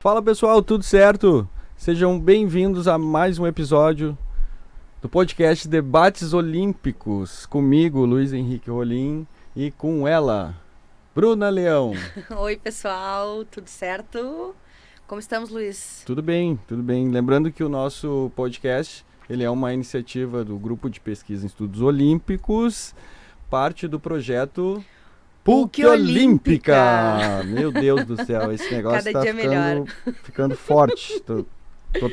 Fala pessoal, tudo certo? Sejam bem-vindos a mais um episódio do podcast Debates Olímpicos. Comigo, Luiz Henrique Rolim, e com ela, Bruna Leão. Oi pessoal, tudo certo? Como estamos, Luiz? Tudo bem, tudo bem. Lembrando que o nosso podcast, ele é uma iniciativa do Grupo de Pesquisa em Estudos Olímpicos, parte do projeto PUC Olímpica. Meu Deus do céu, esse negócio Cada tá dia melhor. ficando forte.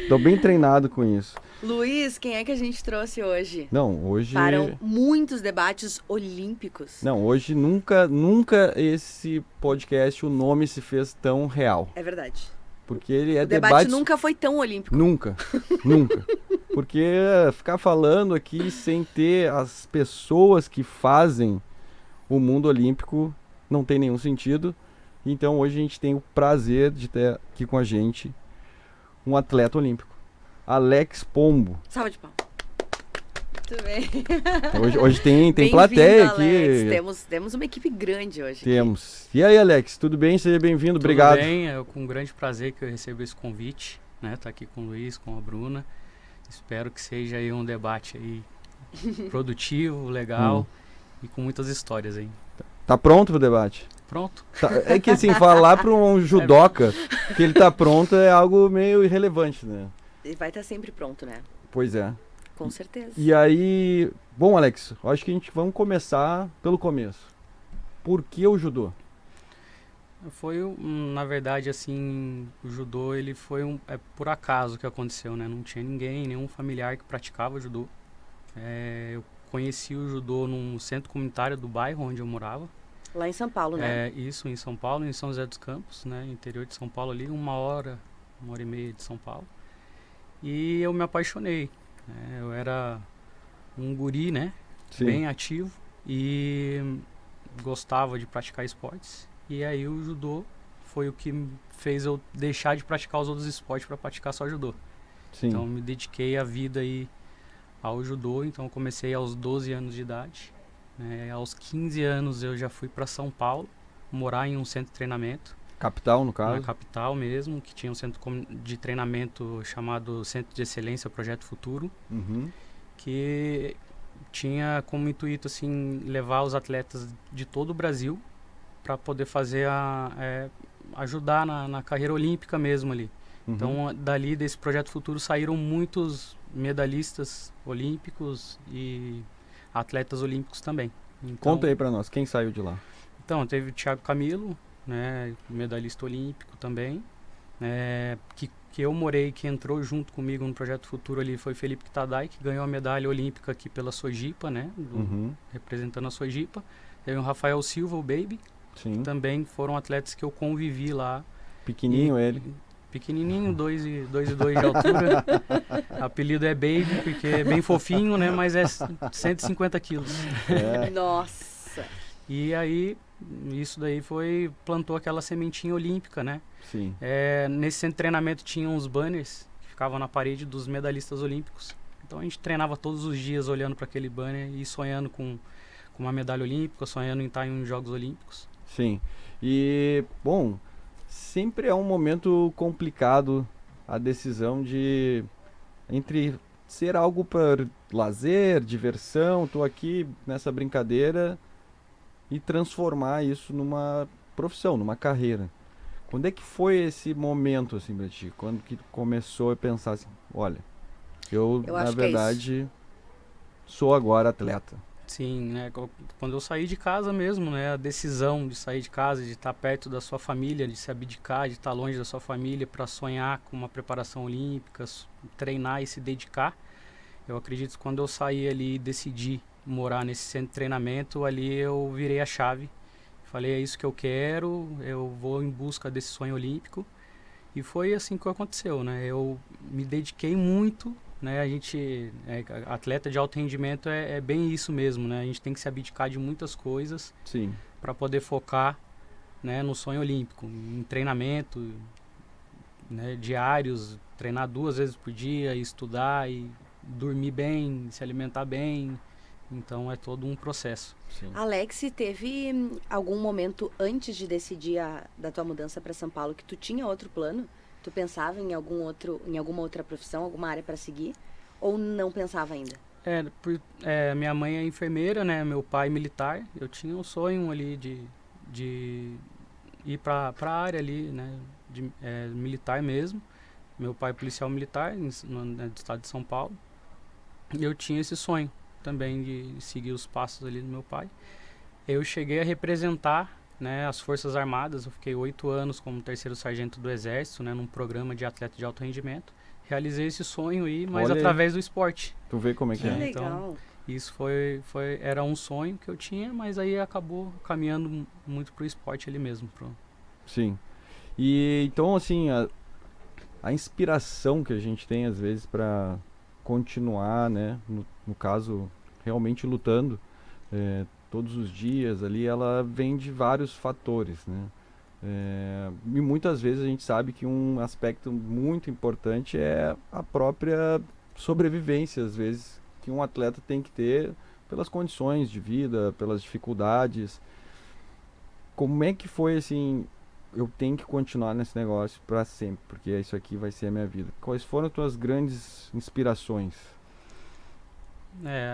Tô bem treinado com isso. Luiz, quem é que a gente trouxe hoje? Não, hoje... Para muitos debates olímpicos. Não, hoje nunca esse podcast, o nome se fez tão real. É verdade. Porque ele é O debate nunca foi tão olímpico. Nunca. Porque ficar falando aqui sem ter as pessoas que fazem o mundo olímpico não tem nenhum sentido. Então hoje a gente tem o prazer de ter aqui com a gente um atleta olímpico, Alex Pombo. Salve de palmas. Tudo bem. Hoje tem plateia aqui. Temos uma equipe grande hoje. Temos. E aí, Alex, tudo bem? Seja bem-vindo, obrigado. Tudo bem, é com grande prazer que eu recebo esse convite, né? Tá aqui com o Luiz, com a Bruna. Espero que seja aí um debate aí produtivo, legal e com muitas histórias aí. Tá pronto pro debate? Pronto. Tá, é que assim, falar para um judoca que ele tá pronto é algo meio irrelevante, né? Ele vai estar sempre pronto, né? Pois é. Com certeza. E aí, bom, Alex, acho que a gente vamos começar pelo começo. Por que o judô? Foi, na verdade, assim, o judô, ele foi por acaso que aconteceu, né? Não tinha nenhum familiar que praticava judô. Eu conheci o judô num centro comunitário do bairro onde eu morava. Lá em São Paulo, né? Isso, em São Paulo, em São José dos Campos, né? Interior de São Paulo ali, uma hora e meia de São Paulo. E eu me apaixonei. Eu era um guri, né? Sim. Bem ativo e gostava de praticar esportes. E aí o judô foi o que fez eu deixar de praticar os outros esportes para praticar só judô. Sim. Então me dediquei a vida aí ao judô. Então comecei aos 12 anos de idade. Aos 15 anos eu já fui para São Paulo, morar em um centro de treinamento. Capital, no caso? Na capital mesmo, que tinha um centro de treinamento chamado Centro de Excelência Projeto Futuro, que tinha como intuito assim, levar os atletas de todo o Brasil para poder fazer ajudar na carreira olímpica mesmo ali. Então, dali desse Projeto Futuro saíram muitos medalhistas olímpicos e atletas olímpicos também. Então, conta aí para nós, quem saiu de lá? Então, teve o Thiago Camilo, né, medalhista olímpico também, que eu morei, que entrou junto comigo no Projeto Futuro ali, foi Felipe Tadai, que ganhou a medalha olímpica aqui pela Sojipa, né, representando a Sojipa. Teve o Rafael Silva, o Baby. Sim. Também foram atletas que eu convivi lá. Pequenininho ele. Pequenininho, 2,2 de altura. Apelido é Baby, porque é bem fofinho, né, mas é 150 quilos. Nossa! E aí, isso daí plantou aquela sementinha olímpica, né? Sim. Nesse centro de treinamento tinha uns banners que ficavam na parede dos medalhistas olímpicos. Então a gente treinava todos os dias olhando para aquele banner e sonhando com uma medalha olímpica, sonhando em estar em uns Jogos Olímpicos. Sim. E, bom, sempre é um momento complicado a decisão entre ser algo para lazer, diversão, tô aqui nessa brincadeira, e transformar isso numa profissão, numa carreira. Quando é que foi esse momento, assim, pra ti? Quando que tu começou a pensar assim, olha, eu na verdade, sou agora atleta? Sim, né? Quando eu saí de casa mesmo, né? A decisão de sair de casa, de estar perto da sua família, de se abdicar, de estar longe da sua família para sonhar com uma preparação olímpica, treinar e se dedicar. Eu acredito que quando eu saí ali e decidi morar nesse centro de treinamento, ali eu virei a chave. Falei, é isso que eu quero, eu vou em busca desse sonho olímpico. E foi assim que aconteceu, né? Eu me dediquei muito, né? A gente, atleta de alto rendimento é bem isso mesmo, né? A gente tem que se abdicar de muitas coisas para poder focar, né, no sonho olímpico, em treinamento, né, diários, treinar 2 vezes por dia, estudar e dormir bem, se alimentar bem. Então é todo um processo. Sim. Alex, teve algum momento antes de decidir da tua mudança para São Paulo que tu tinha outro plano? Tu pensava em alguma outra profissão, alguma área para seguir? Ou não pensava ainda? Minha mãe é enfermeira, né? Meu pai militar. Eu tinha um sonho ali de ir para a área ali, né? Militar mesmo. Meu pai é policial militar no estado de São Paulo. E eu tinha esse sonho também de seguir os passos ali do meu pai. Eu cheguei a representar, né, as Forças Armadas. Eu fiquei 8 anos como terceiro sargento do Exército, né, num programa de atleta de alto rendimento. Realizei esse sonho aí, mas Olha aí. através do esporte. Tu vê como é que Que é. legal. Então, isso era um sonho que eu tinha, mas aí acabou caminhando muito pro esporte ali mesmo. Sim. E então, assim, a inspiração que a gente tem às vezes para continuar, né, no caso, realmente lutando todos os dias ali, ela vem de vários fatores, né? E muitas vezes a gente sabe que um aspecto muito importante é a própria sobrevivência, às vezes, que um atleta tem que ter pelas condições de vida, pelas dificuldades. Como é que foi, assim, eu tenho que continuar nesse negócio para sempre, porque isso aqui vai ser a minha vida? Quais foram as tuas grandes inspirações?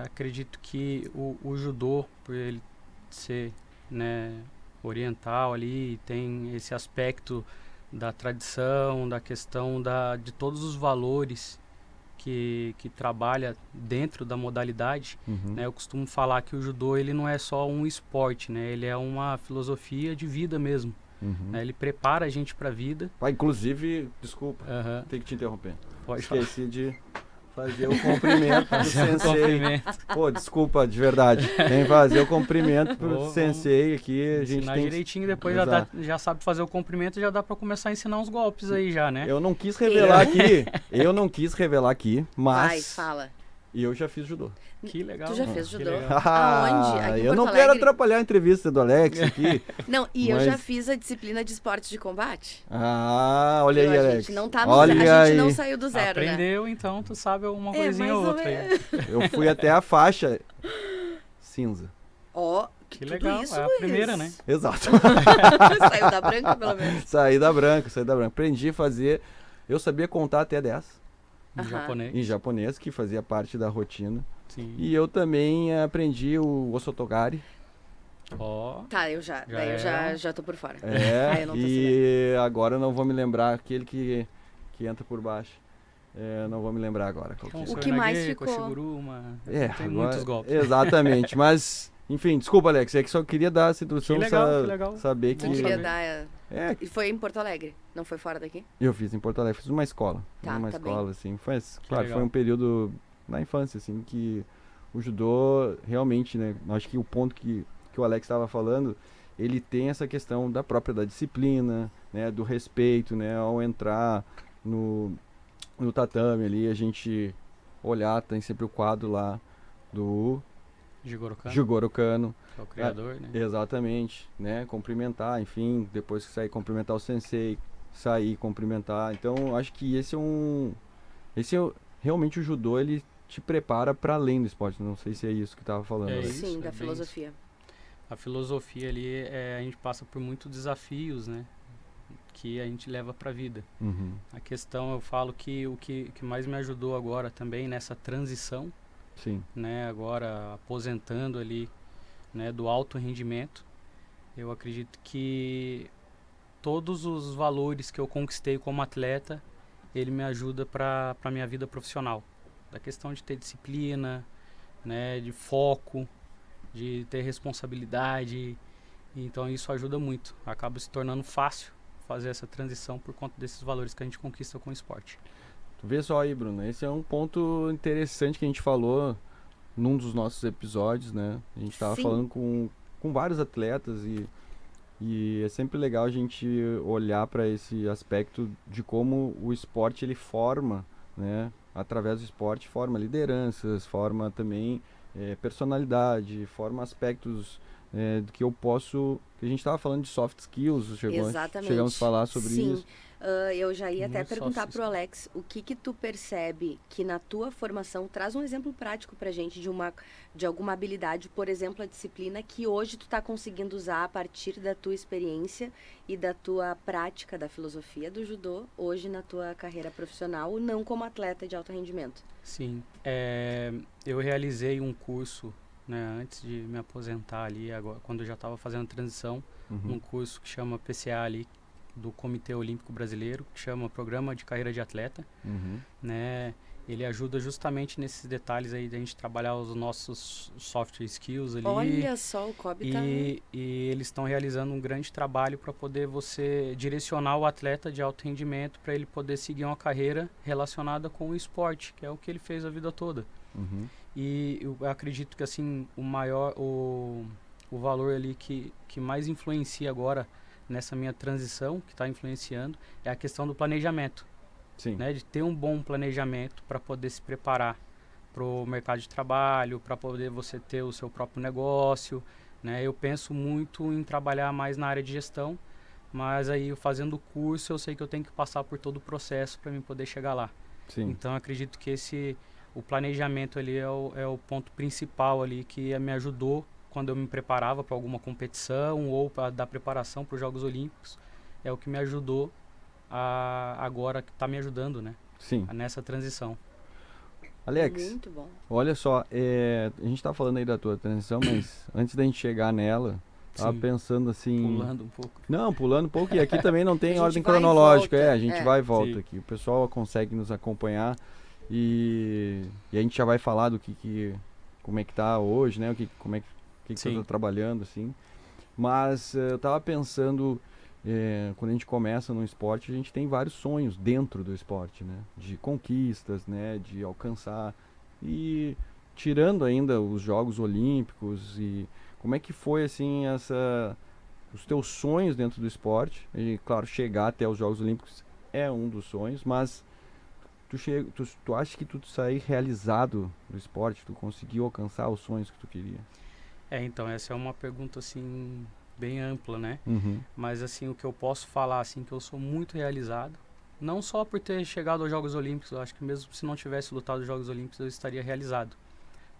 Acredito que o judô, por ele ser, né, oriental ali, tem esse aspecto da tradição, da questão de todos os valores que trabalha dentro da modalidade. Uhum. Né? Eu costumo falar que o judô ele não é só um esporte, né? Ele é uma filosofia de vida mesmo. Uhum. Né? Ele prepara a gente para a vida. Inclusive, desculpa, Uhum. tenho que te interromper. Pode Esqueci de fazer o cumprimento pro sensei. Pô, desculpa, de verdade. Tem que fazer o cumprimento pro sensei aqui. A gente ensinar tem direitinho, depois já sabe fazer o cumprimento e já dá pra começar a ensinar uns golpes aí já, né? Eu não quis revelar aqui, mas Vai, fala. eu já fiz judô. Que legal. Tu já fez judô? legal. Aonde? Aqui em Eu Porto não quero Alegre? atrapalhar a entrevista do Alex aqui. Não, e Mas- eu já fiz a disciplina de esporte de combate. Olha aí, A Alex. gente não tá no Olha zero, a gente não aí. saiu do zero, né? Aprendeu, então tu sabe uma É, coisinha mais ou ou outra aí. menos. Eu fui até a faixa cinza. Ó, Que tudo legal, isso, é a Luiz. primeira, né? Exato. Saiu da branca, pelo menos. Saí da branca. Aprendi a fazer. Eu sabia contar até 10 Em Aham. japonês. em japonês, que fazia parte da rotina. Sim. E eu também aprendi o Osotogari. Ó, Tá, daí eu é. já tô por fora. Ah, eu não tô E agora eu não vou me lembrar aquele que entra por baixo. Não vou me lembrar agora. Qual que é. O que mais ficou? Koshiguruma, tem agora- muitos golpes. Exatamente, mas, enfim, desculpa, Alex, é que só queria dar essa introdução, Que legal. saber Tu que... queria saber. dar... É, E foi em Porto Alegre, não foi fora daqui? eu fiz em Porto Alegre, fiz uma escola. Tá, uma tá escola, assim, claro, legal. foi um período na infância, assim, que o judô realmente, né, acho que o ponto que o Alex estava falando, ele tem essa questão da disciplina, né, do respeito, né, ao entrar no tatame ali, a gente olhar, tem sempre o quadro lá do Jigoro Kano. Que é o criador, né? Exatamente, né, cumprimentar, enfim, depois que sair cumprimentar o sensei, sair cumprimentar. Então, acho que realmente o judô, ele te prepara para além do esporte. Não sei se é isso que tava falando. É Alex. isso, Sim, da bem filosofia. A filosofia ali, a gente passa por muitos desafios, né? Que a gente leva para a vida. Uhum. A questão, eu falo que o que mais me ajudou agora também nessa transição, Sim. né? Agora aposentando ali, né? Do alto rendimento, eu acredito que todos os valores que eu conquistei como atleta, ele me ajuda para a minha vida profissional. Da questão de ter disciplina, né? De foco, de ter responsabilidade. Então isso ajuda muito. Acaba se tornando fácil fazer essa transição por conta desses valores que a gente conquista com o esporte. Tu vê só aí, Bruno, esse é um ponto interessante que a gente falou num dos nossos episódios, né? A gente estava Sim. falando com vários atletas e é sempre legal a gente olhar para esse aspecto de como o esporte ele forma, né? Através do esporte forma lideranças, forma também personalidade, forma aspectos do que eu posso... A gente estava falando de soft skills, Exatamente. chegamos a falar sobre Sim. isso. Eu já ia até Muito perguntar soft pro Alex, o que tu percebe que na tua formação, traz um exemplo prático pra gente de alguma habilidade, por exemplo, a disciplina que hoje tu tá conseguindo usar a partir da tua experiência e da tua prática da filosofia do judô, hoje na tua carreira profissional, não como atleta de alto rendimento. Sim, eu realizei um curso, né, antes de me aposentar ali, agora, quando eu já estava fazendo a transição, um curso que chama PCA ali, do Comitê Olímpico Brasileiro, que chama Programa de Carreira de Atleta, né? Ele ajuda justamente nesses detalhes aí da gente trabalhar os nossos soft skills ali. Olha só, o Kobe tá... E eles estão realizando um grande trabalho para poder você direcionar o atleta de alto rendimento para ele poder seguir uma carreira relacionada com o esporte, que é o que ele fez a vida toda. E eu acredito que assim o valor ali que mais influencia agora nessa minha transição, que está influenciando, é a questão do planejamento. Sim. Né, de ter um bom planejamento para poder se preparar para o mercado de trabalho, para poder você ter o seu próprio negócio, né? Eu penso muito em trabalhar mais na área de gestão, mas aí fazendo o curso eu sei que eu tenho que passar por todo o processo para mim poder chegar lá. Sim. Então eu acredito que o planejamento ali é o ponto principal ali que me ajudou quando eu me preparava para alguma competição ou para dar preparação para os Jogos Olímpicos, é o que me ajudou agora que está me ajudando, né? Sim. Nessa transição. Alex, Muito bom. olha só, a gente tá falando aí da tua transição, mas antes da gente chegar nela, tava Sim. pensando assim... Pulando um pouco. Não, pulando um pouco, e aqui também não A tem gente ordem vai e cronológica, volta, a gente é. vai e volta Sim. aqui. O pessoal consegue nos acompanhar e a gente já vai falar do como é que tá hoje, né? Como é que você tá trabalhando, assim. Mas eu tava pensando, quando a gente começa no esporte, a gente tem vários sonhos dentro do esporte, né? De conquistas, né? De alcançar. E tirando ainda os Jogos Olímpicos, e como é que foi, assim, os teus sonhos dentro do esporte? E, claro, chegar até os Jogos Olímpicos é um dos sonhos, mas tu acha que tu saiu realizado do esporte? Tu conseguiu alcançar os sonhos que tu queria? Então, essa é uma pergunta, assim, bem ampla, né? Uhum. Mas, assim, o que eu posso falar, assim, que eu sou muito realizado, não só por ter chegado aos Jogos Olímpicos, eu acho que mesmo se não tivesse lutado os Jogos Olímpicos, eu estaria realizado,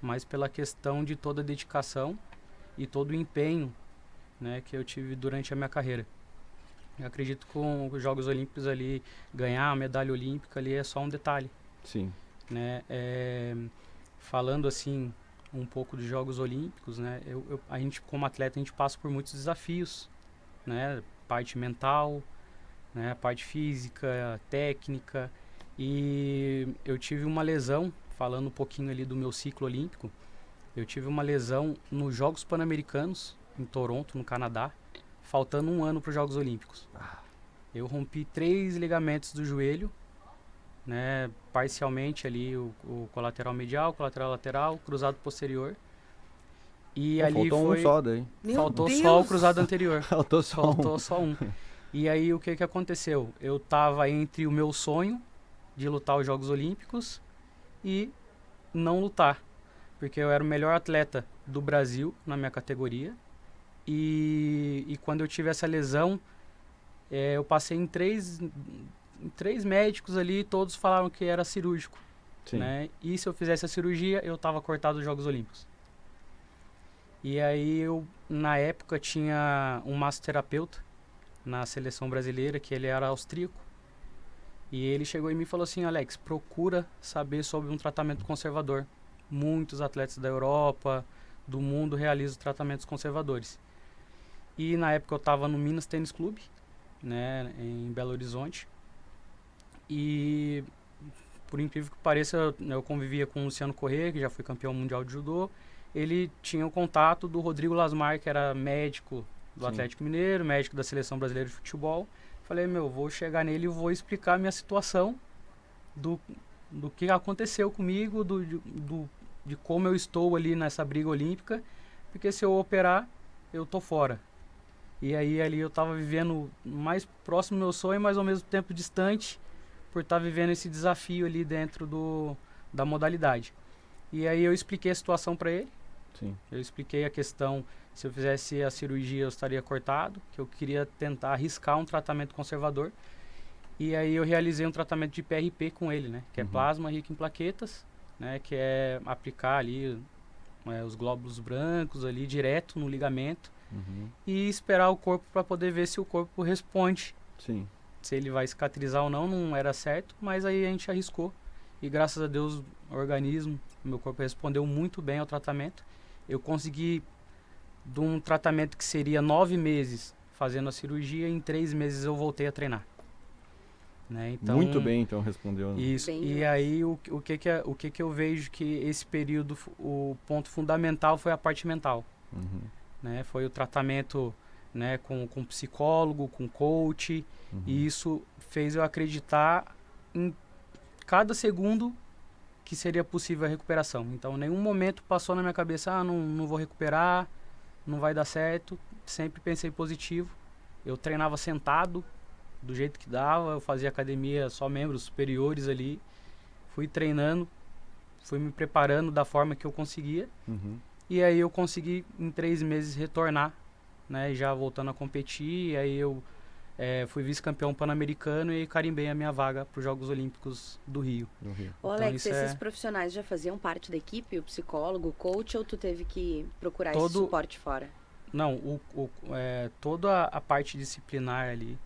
mas pela questão de toda a dedicação e todo o empenho, né, que eu tive durante a minha carreira. Eu acredito que com os Jogos Olímpicos ali, ganhar a medalha olímpica ali é só um detalhe. Sim. Né? Falando assim um pouco dos Jogos Olímpicos, né? A gente como atleta a gente passa por muitos desafios, né? Parte mental, né? Parte física, técnica, e eu tive uma lesão, falando um pouquinho ali do meu ciclo olímpico, eu tive uma lesão nos Jogos Pan-Americanos em Toronto, no Canadá, faltando um ano para os Jogos Olímpicos. Eu rompi 3 ligamentos do joelho, né, parcialmente ali o colateral medial, colateral lateral, cruzado posterior. E ali faltou foi... um só daí. Faltou só o cruzado anterior. Faltou só um. E aí o que aconteceu? Eu tava entre o meu sonho de lutar os Jogos Olímpicos e não lutar. Porque eu era o melhor atleta do Brasil na minha categoria. E quando eu tive essa lesão, eu passei em três médicos ali, todos falaram que era cirúrgico. Sim. Né? E se eu fizesse a cirurgia, eu estava cortado dos Jogos Olímpicos. E aí eu, na época, tinha um massoterapeuta na seleção brasileira, que ele era austríaco. E ele chegou em mim e falou assim: Alex, procura saber sobre um tratamento conservador. Muitos atletas da Europa, do mundo, realizam tratamentos conservadores. E na época eu estava no Minas Tênis Clube, né, em Belo Horizonte. E, por incrível que pareça, eu convivia com o Luciano Corrêa, que já foi campeão mundial de judô. Ele tinha o contato do Rodrigo Lasmar, que era médico do Atlético Mineiro, médico da Seleção Brasileira de Futebol. Falei, vou chegar nele e vou explicar a minha situação, do que aconteceu comigo, de como eu estou ali nessa briga olímpica, porque se eu operar, eu tô fora. E aí ali eu estava vivendo mais próximo do meu sonho, mas ao mesmo tempo distante, por estar vivendo esse desafio ali dentro da modalidade. E aí eu expliquei a situação para ele. Sim. Eu expliquei a questão, se eu fizesse a cirurgia eu estaria cortado, que eu queria tentar arriscar um tratamento conservador. E aí eu realizei um tratamento de PRP com ele, né? Que é plasma rico em plaquetas, né? Que é aplicar ali os glóbulos brancos ali direto no ligamento e esperar o corpo para poder ver se o corpo responde. Sim. Se ele vai cicatrizar ou não, não era certo, mas aí a gente arriscou. E graças a Deus o organismo, meu corpo respondeu muito bem ao tratamento. Eu consegui, de um tratamento que seria 9 meses fazendo a cirurgia, em 3 meses eu voltei a treinar. Né? Então, muito bem, então, respondeu. Isso. Bem E aí o que eu vejo que esse período, o ponto fundamental foi a parte mental. Né? Foi o tratamento, né, com psicólogo, com coach, e isso fez eu acreditar em cada segundo que seria possível a recuperação. Então, em nenhum momento passou na minha cabeça, não vou recuperar, não vai dar certo. Sempre pensei positivo. Eu treinava sentado, do jeito que dava, eu fazia academia só membros superiores ali. Fui treinando, fui me preparando da forma que eu conseguia. E aí eu consegui, em 3 meses, retornar, né, já voltando a competir. E aí eu fui vice-campeão pan-americano e carimbei a minha vaga para os Jogos Olímpicos do Rio. Ô, Alex, esses profissionais já faziam parte da equipe, o psicólogo, o coach, ou tu teve que procurar esse suporte fora? Não, toda a parte disciplinar ali,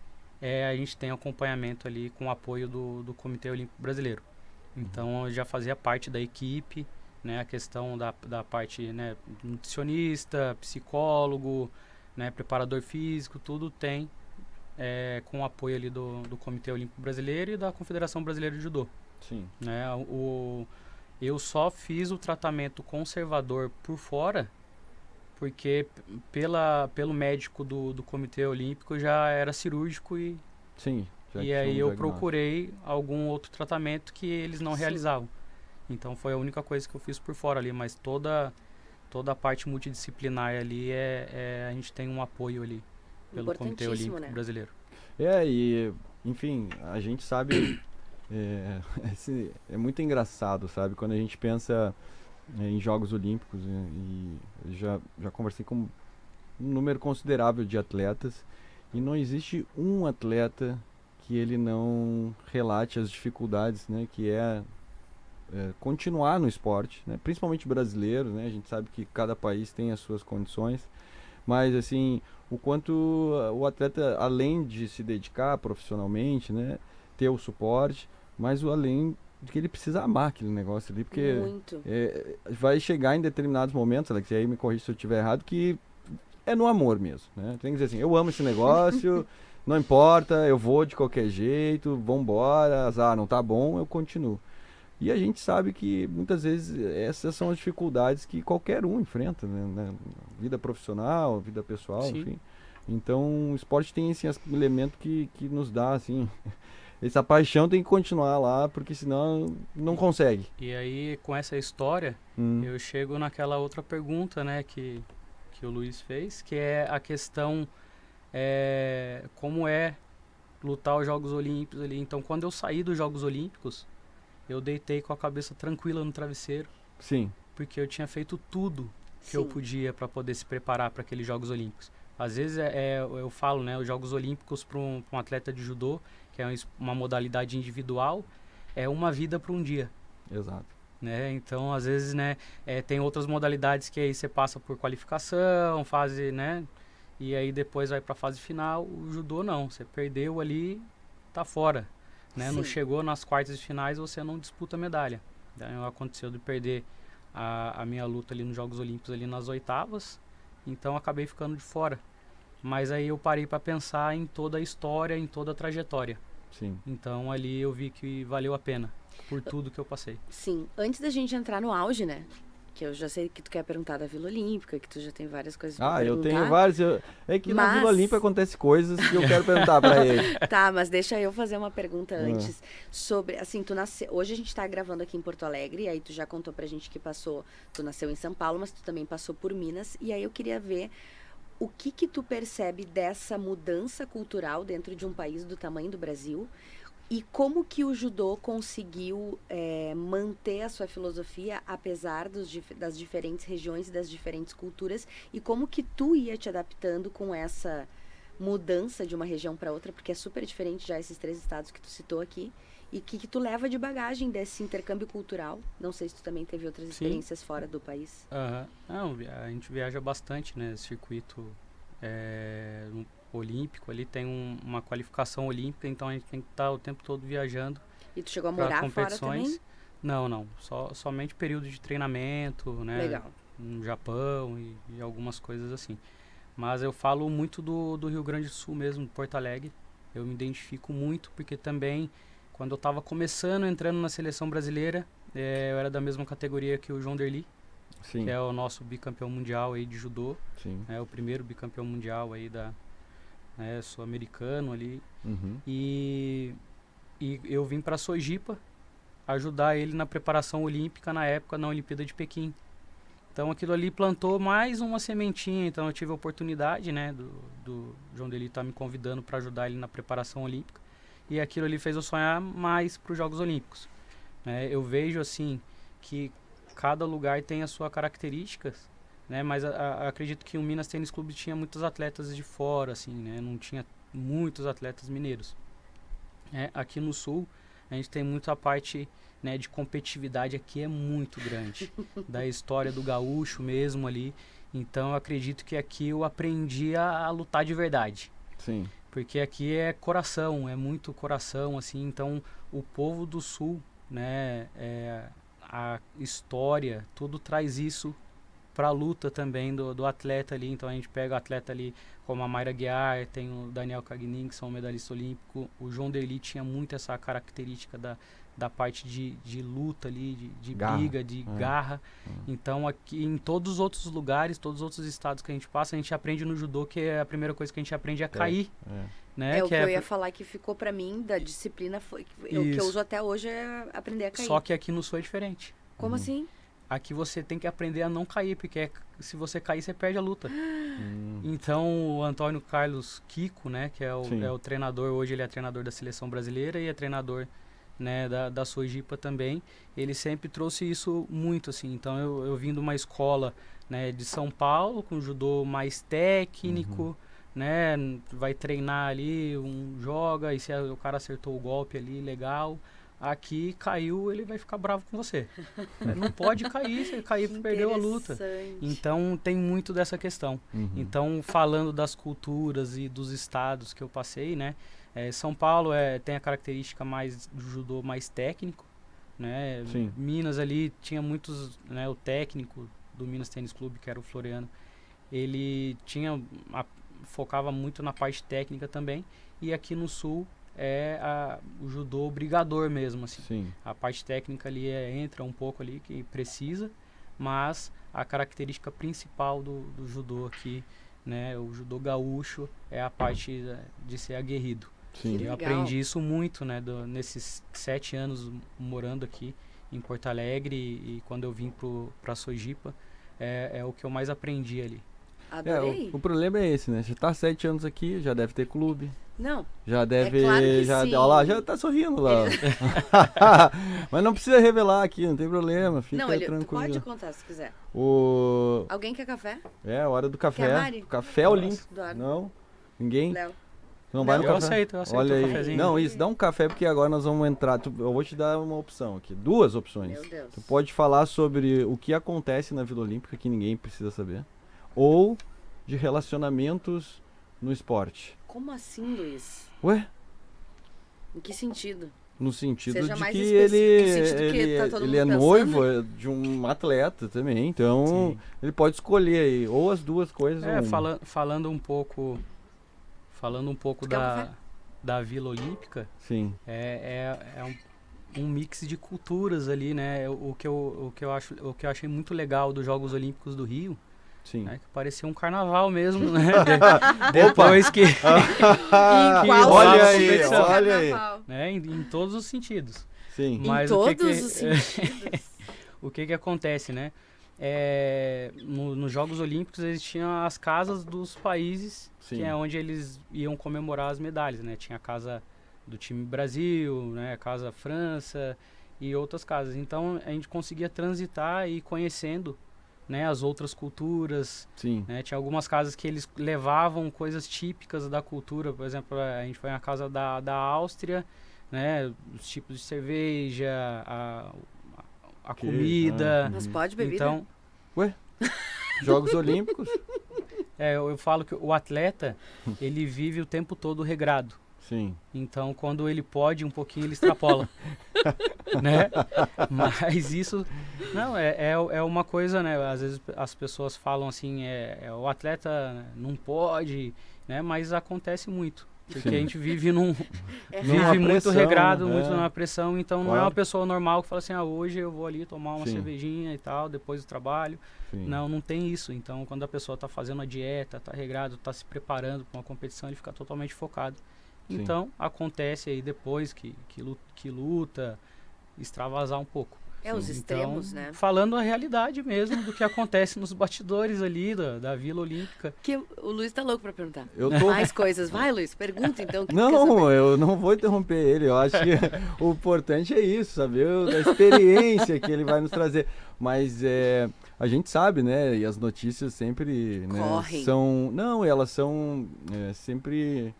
a gente tem acompanhamento ali com o apoio do Comitê Olímpico Brasileiro. Então, eu já fazia parte da equipe, né, a questão da parte, né, nutricionista, psicólogo, né, preparador físico, tudo tem com o apoio ali do Comitê Olímpico Brasileiro e da Confederação Brasileira de Judô. Sim. Né, eu só fiz o tratamento conservador por fora, porque pelo médico do Comitê Olímpico já era cirúrgico e aí eu procurei algum outro tratamento que eles não realizavam. Então foi a única coisa que eu fiz por fora ali, mas toda a parte multidisciplinar ali a gente tem um apoio ali pelo Comitê Olímpico, né, Brasileiro. E enfim, a gente sabe, é muito engraçado, sabe, quando a gente pensa em Jogos Olímpicos, e já conversei com um número considerável de atletas, e não existe um atleta que ele não relate as dificuldades, né, que continuar no esporte, né, principalmente brasileiro, né, a gente sabe que cada país tem as suas condições, mas assim, o quanto o atleta, além de se dedicar profissionalmente, né, ter o suporte, mas além de que ele precisa amar aquele negócio ali, porque vai chegar em determinados momentos, Alex, e aí me corrija se eu estiver errado, que é no amor mesmo, né? Tem que dizer assim, eu amo esse negócio, não importa, eu vou de qualquer jeito, vambora, azar, não tá bom, eu continuo. E a gente sabe que muitas vezes essas são as dificuldades que qualquer um enfrenta, né? Vida profissional, vida pessoal, Sim. Enfim. Então o esporte tem esse elemento que nos dá, assim... Essa paixão tem que continuar lá, porque senão não consegue. E aí, com essa história, eu chego naquela outra pergunta, né, que o Luiz fez, que é a questão, como é lutar os Jogos Olímpicos ali. Então, quando eu saí dos Jogos Olímpicos, eu deitei com a cabeça tranquila no travesseiro. Sim. Porque eu tinha feito tudo que eu podia para poder se preparar para aqueles Jogos Olímpicos. Às vezes eu falo, né, os Jogos Olímpicos para um atleta de judô, que é uma modalidade individual, é uma vida para um dia. Exato. Né? Então, às vezes, né, tem outras modalidades que aí você passa por qualificação, fase, né, e aí depois vai para a fase final. O judô não, você perdeu ali, tá fora. Né? Não chegou nas quartas de finais, você não disputa medalha. Então, aconteceu de perder a minha luta ali nos Jogos Olímpicos ali nas oitavas, então acabei ficando de fora. Mas aí eu parei para pensar em toda a história, em toda a trajetória. Sim. Então ali eu vi que valeu a pena por tudo que eu passei. Sim. Antes da gente entrar no auge, né? Que eu já sei que tu quer perguntar da Vila Olímpica, que tu já tem várias coisas pra perguntar. Eu tenho várias. É que na Vila Olímpica acontece coisas que eu quero perguntar pra ele. Tá, mas deixa eu fazer uma pergunta antes. Sobre, assim, tu nasceu... Hoje a gente tá gravando aqui em Porto Alegre, aí tu já contou pra gente que tu nasceu em São Paulo, mas tu também passou por Minas. E aí eu queria ver o que tu percebe dessa mudança cultural dentro de um país do tamanho do Brasil e como que o judô conseguiu manter a sua filosofia apesar das diferentes regiões e das diferentes culturas e como que tu ia te adaptando com essa mudança de uma região para outra, porque é super diferente já esses 3 estados que tu citou aqui, e que tu leva de bagagem desse intercâmbio cultural? Não sei se tu também teve outras experiências fora do país. Não, a gente viaja bastante, né? Circuito olímpico, ali tem uma qualificação olímpica, então a gente tem que estar o tempo todo viajando. E tu chegou a morar fora também? Não. Somente período de treinamento, né? Legal. No Japão e algumas coisas assim. Mas eu falo muito do Rio Grande do Sul mesmo, Porto Alegre. Eu me identifico muito, porque também, quando eu estava começando, entrando na seleção brasileira, eu era da mesma categoria que o João Derli, Sim. que é o nosso bicampeão mundial aí de judô. Sim. É o primeiro bicampeão mundial aí sul-americano ali. Uhum. E eu vim para Sojipa ajudar ele na preparação olímpica na época, na Olimpíada de Pequim. Então aquilo ali plantou mais uma sementinha, então eu tive a oportunidade, né, do João Deli estar me convidando para ajudar ele na preparação olímpica, e aquilo ali fez eu sonhar mais para os Jogos Olímpicos. Eu vejo assim que cada lugar tem as suas características, né, mas acredito que o Minas Tênis Clube tinha muitos atletas de fora, assim, né, não tinha muitos atletas mineiros. Aqui no Sul a gente tem muito a parte, né, de competitividade aqui é muito grande, da história do gaúcho mesmo ali. Então eu acredito que aqui eu aprendi a lutar de verdade. Sim. Porque aqui é coração, é muito coração, assim. Então o povo do Sul, né, a história, tudo traz isso para a luta também do atleta ali. Então a gente pega o atleta ali como a Mayra Guiar, tem o Daniel Cagnin, que são medalhista olímpico. O João Derli tinha muito essa característica da parte de luta ali, de Garra. briga, de garra. Então aqui em todos os outros lugares, todos os outros estados que a gente passa, a gente aprende no judô, que é a primeira coisa que a gente aprende a cair. Né? O que eu ia falar que ficou pra mim da disciplina, o que eu uso até hoje é aprender a cair. Só que aqui no Sul é diferente. Como assim? Aqui você tem que aprender a não cair, porque se você cair, você perde a luta. Então, o Antônio Carlos Kiko, né, que é o treinador, hoje ele é treinador da seleção brasileira e é treinador, né, da Sojipa também, ele sempre trouxe isso muito, assim. Então, eu vim de uma escola, né, de São Paulo, com judô mais técnico, né, vai treinar ali, joga, e se o cara acertou o golpe ali, legal. Aqui caiu, ele vai ficar bravo com você. Não pode cair, se cair, perdeu a luta. Então tem muito dessa questão. Então, falando das culturas e dos estados que eu passei, né? São Paulo tem a característica mais do judô mais técnico, né? Sim. Minas ali tinha muitos, né? O técnico do Minas Tênis Clube, que era o Floriano, ele focava muito na parte técnica também. E aqui no Sul o judô brigador mesmo, assim. Sim. A parte técnica ali entra um pouco ali, que precisa, mas a característica principal do judô aqui, né, o judô gaúcho, é a parte de ser aguerrido. Sim. Eu aprendi isso muito, né, nesses 7 anos morando aqui em Porto Alegre, e quando eu vim pra Sojipa, é o que eu mais aprendi ali. Adorei. O problema é esse, né? Você tá 7 anos aqui, já deve ter clube. Não. Já deve. Claro que sim. Olha lá, já tá sorrindo lá. Mas não precisa revelar aqui, não tem problema. Fica tranquilo. Tu pode contar se quiser. Alguém quer café? É, hora do café. Quer, Mari? Café olímpico. Eduardo. Não? Ninguém? Léo. Não vai no café? Eu aceito Olha o aí. cafezinho. Não, isso, dá um café porque agora nós vamos entrar. Eu vou te dar uma opção aqui. 2 opções. Meu Deus. Tu pode falar sobre o que acontece na Vila Olímpica, que ninguém precisa saber. Ou de relacionamentos no esporte. Como assim, Luiz? Ué? Em que sentido? No sentido Seja de mais que específico. Que ele tá todo mundo é pensando, noivo de um atleta também, então Sim. ele pode escolher aí, ou as duas coisas. ou uma. Falando um pouco Quer um café? da Vila Olímpica, Sim. é um mix de culturas ali, né? O que eu achei muito legal dos Jogos Olímpicos do Rio, Sim. que parecia um carnaval mesmo, né? Depois que... Em qual olha sentido aí, esse olha aí. carnaval? né? Em todos os sentidos. Sim. Mas Em o que todos que- os sentidos. O que acontece, né? Nos Jogos Olímpicos eles tinham as casas dos países, Sim. que é onde eles iam comemorar as medalhas, né? Tinha a casa do time Brasil, né? A casa França e outras casas. Então a gente conseguia transitar e ir conhecendo, né, as outras culturas. Sim. Né? Tinha algumas casas que eles levavam coisas típicas da cultura. Por exemplo, a gente foi na casa da Áustria, né, os tipos de cerveja, a comida. Mas pode beber? Então, Jogos Olímpicos? eu falo que o atleta, ele vive o tempo todo regrado. Sim. Então, quando ele pode um pouquinho, ele extrapola. Né? Mas isso não é uma coisa, né? Às vezes as pessoas falam assim, o atleta não pode, né? Mas acontece muito. Porque Sim. a gente vive muito pressão, regrado, muito numa pressão. Então, não é Claro. uma pessoa normal que fala assim, hoje eu vou ali tomar uma Sim. cervejinha e tal, depois do trabalho. Sim. Não tem isso. Então, quando a pessoa está fazendo a dieta, está regrado, está se preparando para uma competição, ele fica totalmente focado. Sim. Então, acontece aí depois que luta, extravasar um pouco. Os extremos, então, né? Falando a realidade mesmo do que acontece nos bastidores ali da Vila Olímpica. Que o Luiz tá louco pra perguntar. Eu tô... Mais coisas. Vai, Luiz, pergunta então. O que tu quer Não, saber? eu não vou interromper ele. Eu acho que o importante é isso, saber da experiência que ele vai nos trazer. Mas a gente sabe, né? E as notícias sempre, né, Correm. são... Não, elas são sempre...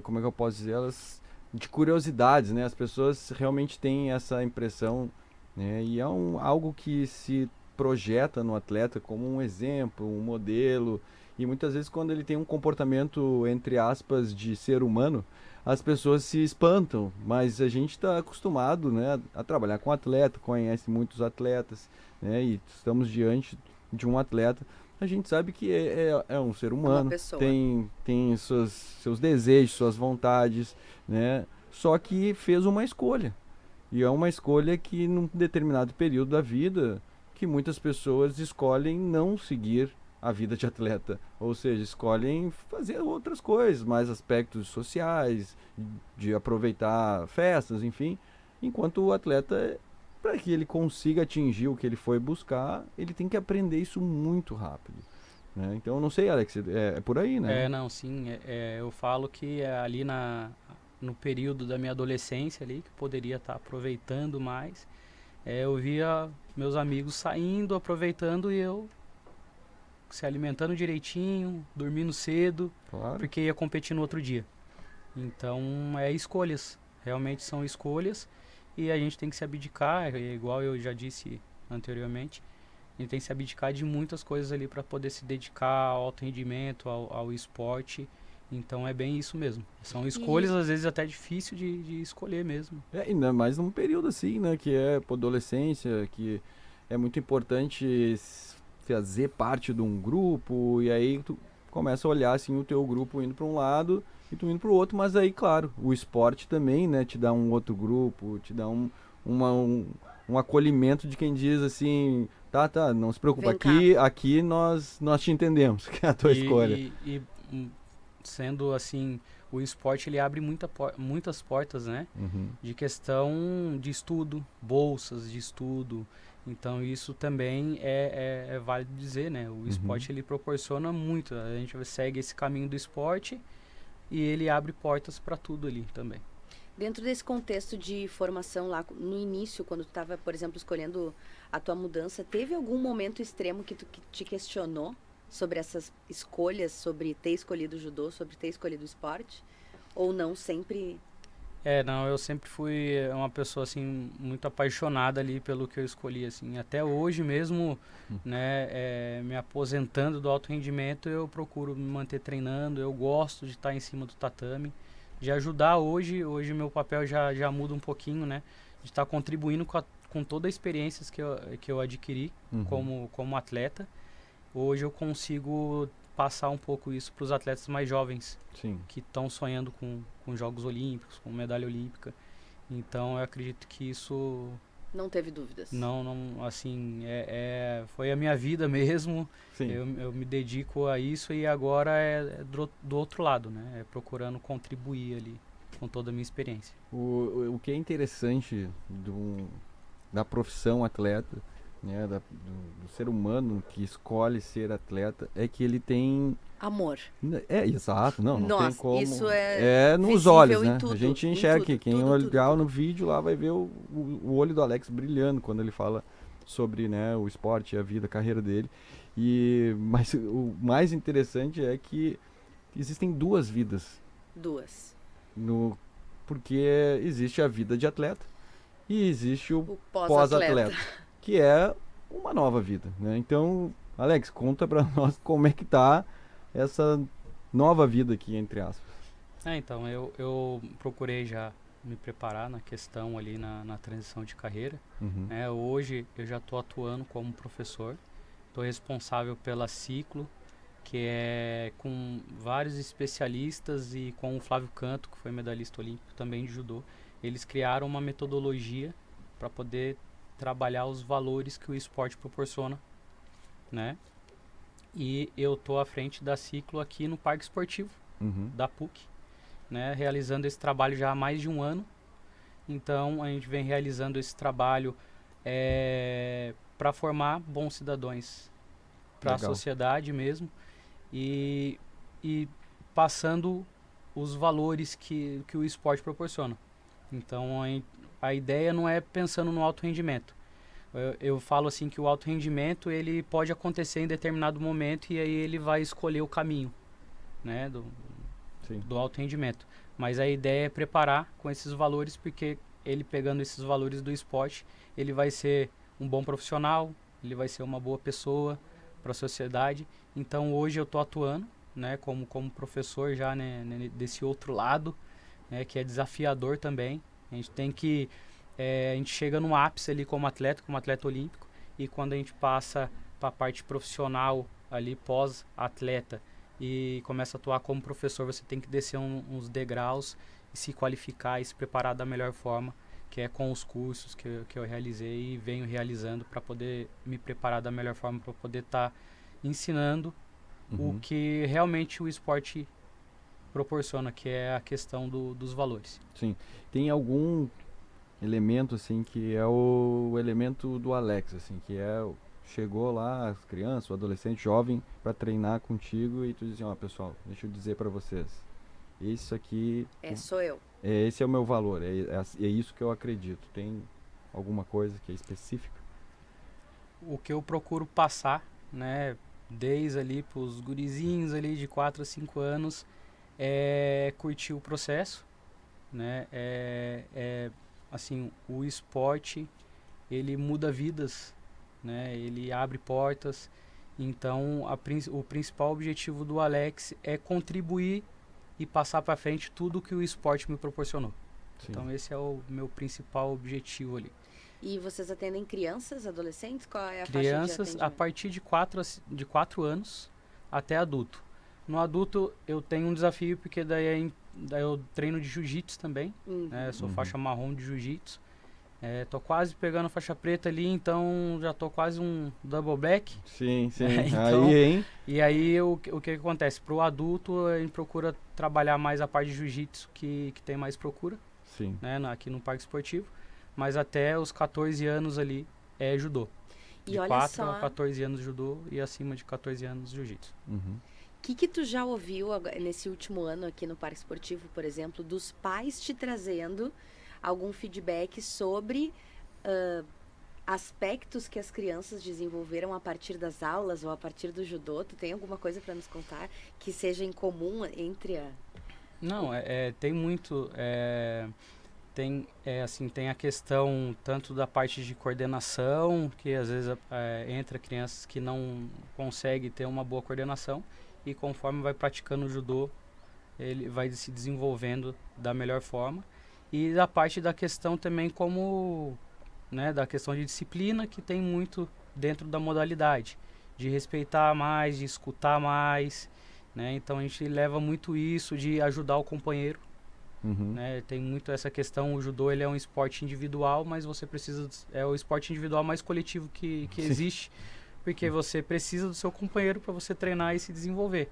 Como é que eu posso dizer? Elas de curiosidades, né? As pessoas realmente têm essa impressão, né? E é algo que se projeta no atleta como um exemplo, um modelo. E muitas vezes quando ele tem um comportamento, entre aspas, de ser humano, as pessoas se espantam. Mas a gente está acostumado, né, a trabalhar com atleta, conhece muitos atletas, né? E estamos diante de um atleta. A gente sabe que é um ser humano, pessoa. tem seus desejos, suas vontades, né? Só que fez uma escolha. E é uma escolha que num determinado período da vida, que muitas pessoas escolhem não seguir a vida de atleta. Ou seja, escolhem fazer outras coisas, mais aspectos sociais, de aproveitar festas, enfim. Enquanto o atleta, para que ele consiga atingir o que ele foi buscar, ele tem que aprender isso muito rápido. Né? Então, eu não sei, Alex, é por aí, né? Não, sim. Eu falo que ali no período da minha adolescência ali, que poderia estar aproveitando mais, eu via meus amigos saindo, aproveitando e eu se alimentando direitinho, dormindo cedo, Claro. porque ia competir no outro dia. Então, escolhas. Realmente são escolhas e a gente tem que se abdicar, igual eu já disse anteriormente, a gente tem que se abdicar de muitas coisas ali para poder se dedicar ao alto rendimento, ao esporte. Então é bem isso mesmo. São escolhas, às vezes, até difícil de escolher mesmo. Ainda mais num período assim, né? Que é a adolescência, que é muito importante fazer parte de um grupo, e aí tu começa a olhar assim o teu grupo indo para um lado e tu indo para o outro, mas aí, claro, o esporte também, né? Te dá um outro grupo, te dá um acolhimento de quem diz assim, tá, não se preocupa, aqui nós te entendemos, que é a tua escolha. Sendo assim, o esporte ele abre muitas portas, né? Uhum. De questão de estudo, bolsas de estudo. Então isso também é válido dizer, né? O esporte ele proporciona muito. A gente segue esse caminho do esporte e ele abre portas para tudo ali também. Dentro desse contexto de formação lá no início, quando tu estava, por exemplo, escolhendo a tua mudança, teve algum momento extremo que te questionou sobre essas escolhas, sobre ter escolhido o judô, sobre ter escolhido o esporte? Ou não, sempre... Não, eu sempre fui uma pessoa, assim, muito apaixonada ali pelo que eu escolhi, assim. Até hoje mesmo, né, me aposentando do alto rendimento, eu procuro me manter treinando, eu gosto de estar em cima do tatame, de ajudar hoje meu papel já muda um pouquinho, né, de estar contribuindo com toda a experiência que eu adquiri como atleta. Hoje eu consigo passar um pouco isso para os atletas mais jovens. Sim. Que estão sonhando com Jogos Olímpicos, com medalha olímpica. Então eu acredito que isso... Não teve dúvidas. Não, assim, foi a minha vida mesmo. Sim. Eu me dedico a isso e agora é do outro lado, né? É procurando contribuir ali com toda a minha experiência. O que é interessante da profissão atleta, né, do ser humano que escolhe ser atleta, é que ele tem... Amor. Exato, não Nossa, tem como... isso nos olhos, né? tudo, a gente enxerga tudo, quem tudo, olhar tudo. no vídeo lá vai ver o olho do Alex brilhando quando ele fala sobre, né, o esporte, a vida, a carreira dele. Mas o mais interessante é que existem duas vidas. Duas. Porque existe a vida de atleta e existe o O pós-atleta, pós-atleta. que é uma nova vida, né? Então, Alex, conta pra nós como é que tá essa nova vida aqui, entre aspas. Então, eu procurei já me preparar na questão ali na transição de carreira. Uhum. Hoje eu já estou atuando como professor, estou responsável pela Ciclo, que é com vários especialistas e com o Flávio Canto, que foi medalhista olímpico também de judô. Eles criaram uma metodologia para poder trabalhar os valores que o esporte proporciona, né? E eu estou à frente da Ciclo aqui no Parque Esportivo Uhum. da PUC, né, realizando esse trabalho já há mais de um ano. Então, a gente vem realizando esse trabalho para formar bons cidadãos para a Legal. sociedade mesmo e passando os valores que o esporte proporciona. Então, a ideia não é pensando no alto rendimento. Eu falo assim que o alto rendimento ele pode acontecer em determinado momento e aí ele vai escolher o caminho, né, Sim. do alto rendimento. Mas a ideia é preparar com esses valores, porque ele pegando esses valores do esporte, ele vai ser um bom profissional, ele vai ser uma boa pessoa para a sociedade. Então hoje eu estou atuando, né, como professor já, né, desse outro lado, né, que é desafiador também. A gente tem que a gente chega no ápice ali como atleta olímpico, e quando a gente passa para a parte profissional ali pós-atleta e começa a atuar como professor, você tem que descer uns degraus e se qualificar e se preparar da melhor forma, que é com os cursos que eu realizei e venho realizando para poder me preparar da melhor forma, para poder estar ensinando Uhum. o que realmente o esporte proporciona, que é a questão dos valores. Sim. Tem algum elemento, assim, que é o elemento do Alex, assim, que é... Chegou lá as crianças, o adolescente, jovem, para treinar contigo e tu dizia, ó, pessoal, deixa eu dizer para vocês, isso aqui... Sou eu. Esse é o meu valor, é isso que eu acredito. Tem alguma coisa que é específica? O que eu procuro passar, né, desde ali pros gurizinhos ali de 4 a 5 anos, é curtir o processo, né, assim, o esporte, ele muda vidas, né, ele abre portas. Então o principal objetivo do Alex é contribuir e passar para frente tudo que o esporte me proporcionou. Sim. Então esse é o meu principal objetivo ali. E vocês atendem crianças, adolescentes? Qual é a faixa de Crianças a atendimento? partir de 4 anos até adulto. No adulto eu tenho um desafio, porque daí eu treino de jiu-jitsu também, né, sou faixa marrom de jiu-jitsu. Tô quase pegando a faixa preta ali, então já tô quase um double black. Sim, sim. Então, aí, hein? E aí o que acontece? Pro adulto a gente procura trabalhar mais a parte de jiu-jitsu, que tem mais procura, Sim. né, aqui no Parque Esportivo. Mas até os 14 anos ali é judô. E De olha 4 só, a 14 anos judô e acima de 14 anos jiu-jitsu. Uhum. o que tu já ouviu nesse último ano aqui no Parque Esportivo, por exemplo, dos pais te trazendo algum feedback sobre aspectos que as crianças desenvolveram a partir das aulas ou a partir do judô? Tu tem alguma coisa para nos contar que seja em comum entre a... Não, tem muito... tem a questão tanto da parte de coordenação, que às vezes entra crianças que não conseguem ter uma boa coordenação, e conforme vai praticando o judô, ele vai se desenvolvendo da melhor forma. E da parte da questão também como, né, da questão de disciplina, que tem muito dentro da modalidade, de respeitar mais, de escutar mais, né? Então a gente leva muito isso de ajudar o companheiro. Uhum. Né, tem muito essa questão. O judô ele é um esporte individual, mas você precisa, é o esporte individual mais coletivo que existe, porque você precisa do seu companheiro para você treinar e se desenvolver.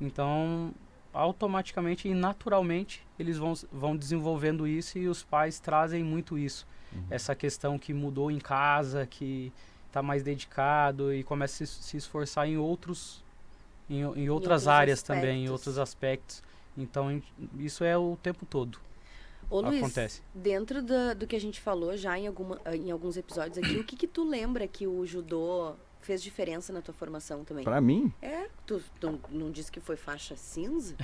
Então automaticamente e naturalmente eles vão desenvolvendo isso, e os pais trazem muito isso, essa questão que mudou em casa, que está mais dedicado e começa a se esforçar em outras outros áreas aspectos. também, em outros aspectos. Então isso é o tempo todo. Ô, Luiz, acontece. dentro do que a gente falou já em alguns episódios aqui, o que tu lembra que o judô fez diferença na tua formação também? Pra mim, Tu não disse que foi faixa cinza?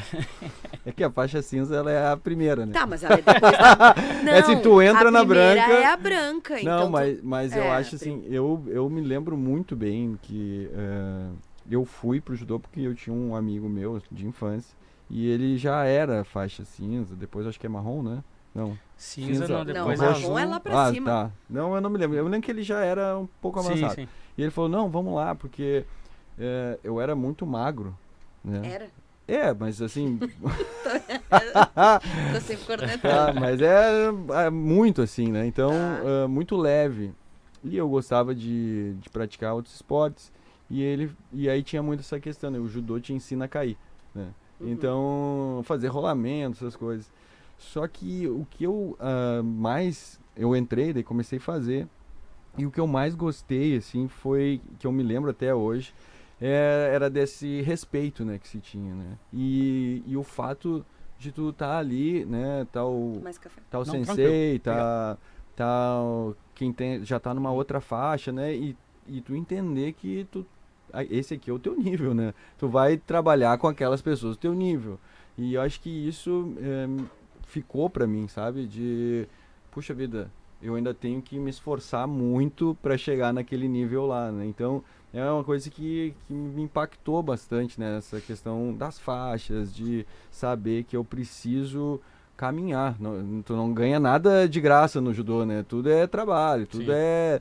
é que a faixa cinza ela é a primeira, né? Tá, mas ela é depois da... Não, É se tu entra na branca... A primeira é a branca, Não, então... mas eu acho assim, eu me lembro muito bem que eu fui pro judô porque eu tinha um amigo meu de infância e ele já era faixa cinza, depois acho que é marrom, né? Não. Cinza não, Não, depois marrom é lá pra cima. Tá. Não, eu não me lembro. Eu lembro que ele já era um pouco avançado. Sim. E ele falou, não, vamos lá, porque eu era muito magro, né? Era? Mas assim... Tô sempre cornetando. mas é muito assim, né? Então, Tá. muito leve. E eu gostava de praticar outros esportes. E aí tinha muito essa questão, né? O judô te ensina a cair, né? Uhum. Então, fazer rolamento, essas coisas. Só que o que eu entrei, daí comecei a fazer. E o que eu mais gostei, assim, foi, que eu me lembro até hoje, era desse respeito, né, que se tinha, né? E o fato de tu tá ali, né, Mais café. tá o Não, sensei, quem já tá numa outra faixa, né? E tu entender que esse aqui é o teu nível, né? Tu vai trabalhar com aquelas pessoas do teu nível. E eu acho que isso ficou pra mim, sabe? Puxa vida, eu ainda tenho que me esforçar muito para chegar naquele nível lá, né? Então, é uma coisa que me impactou bastante, né? Essa questão das faixas, de saber que eu preciso caminhar. Tu não ganha nada de graça no judô, né? Tudo é trabalho, tudo é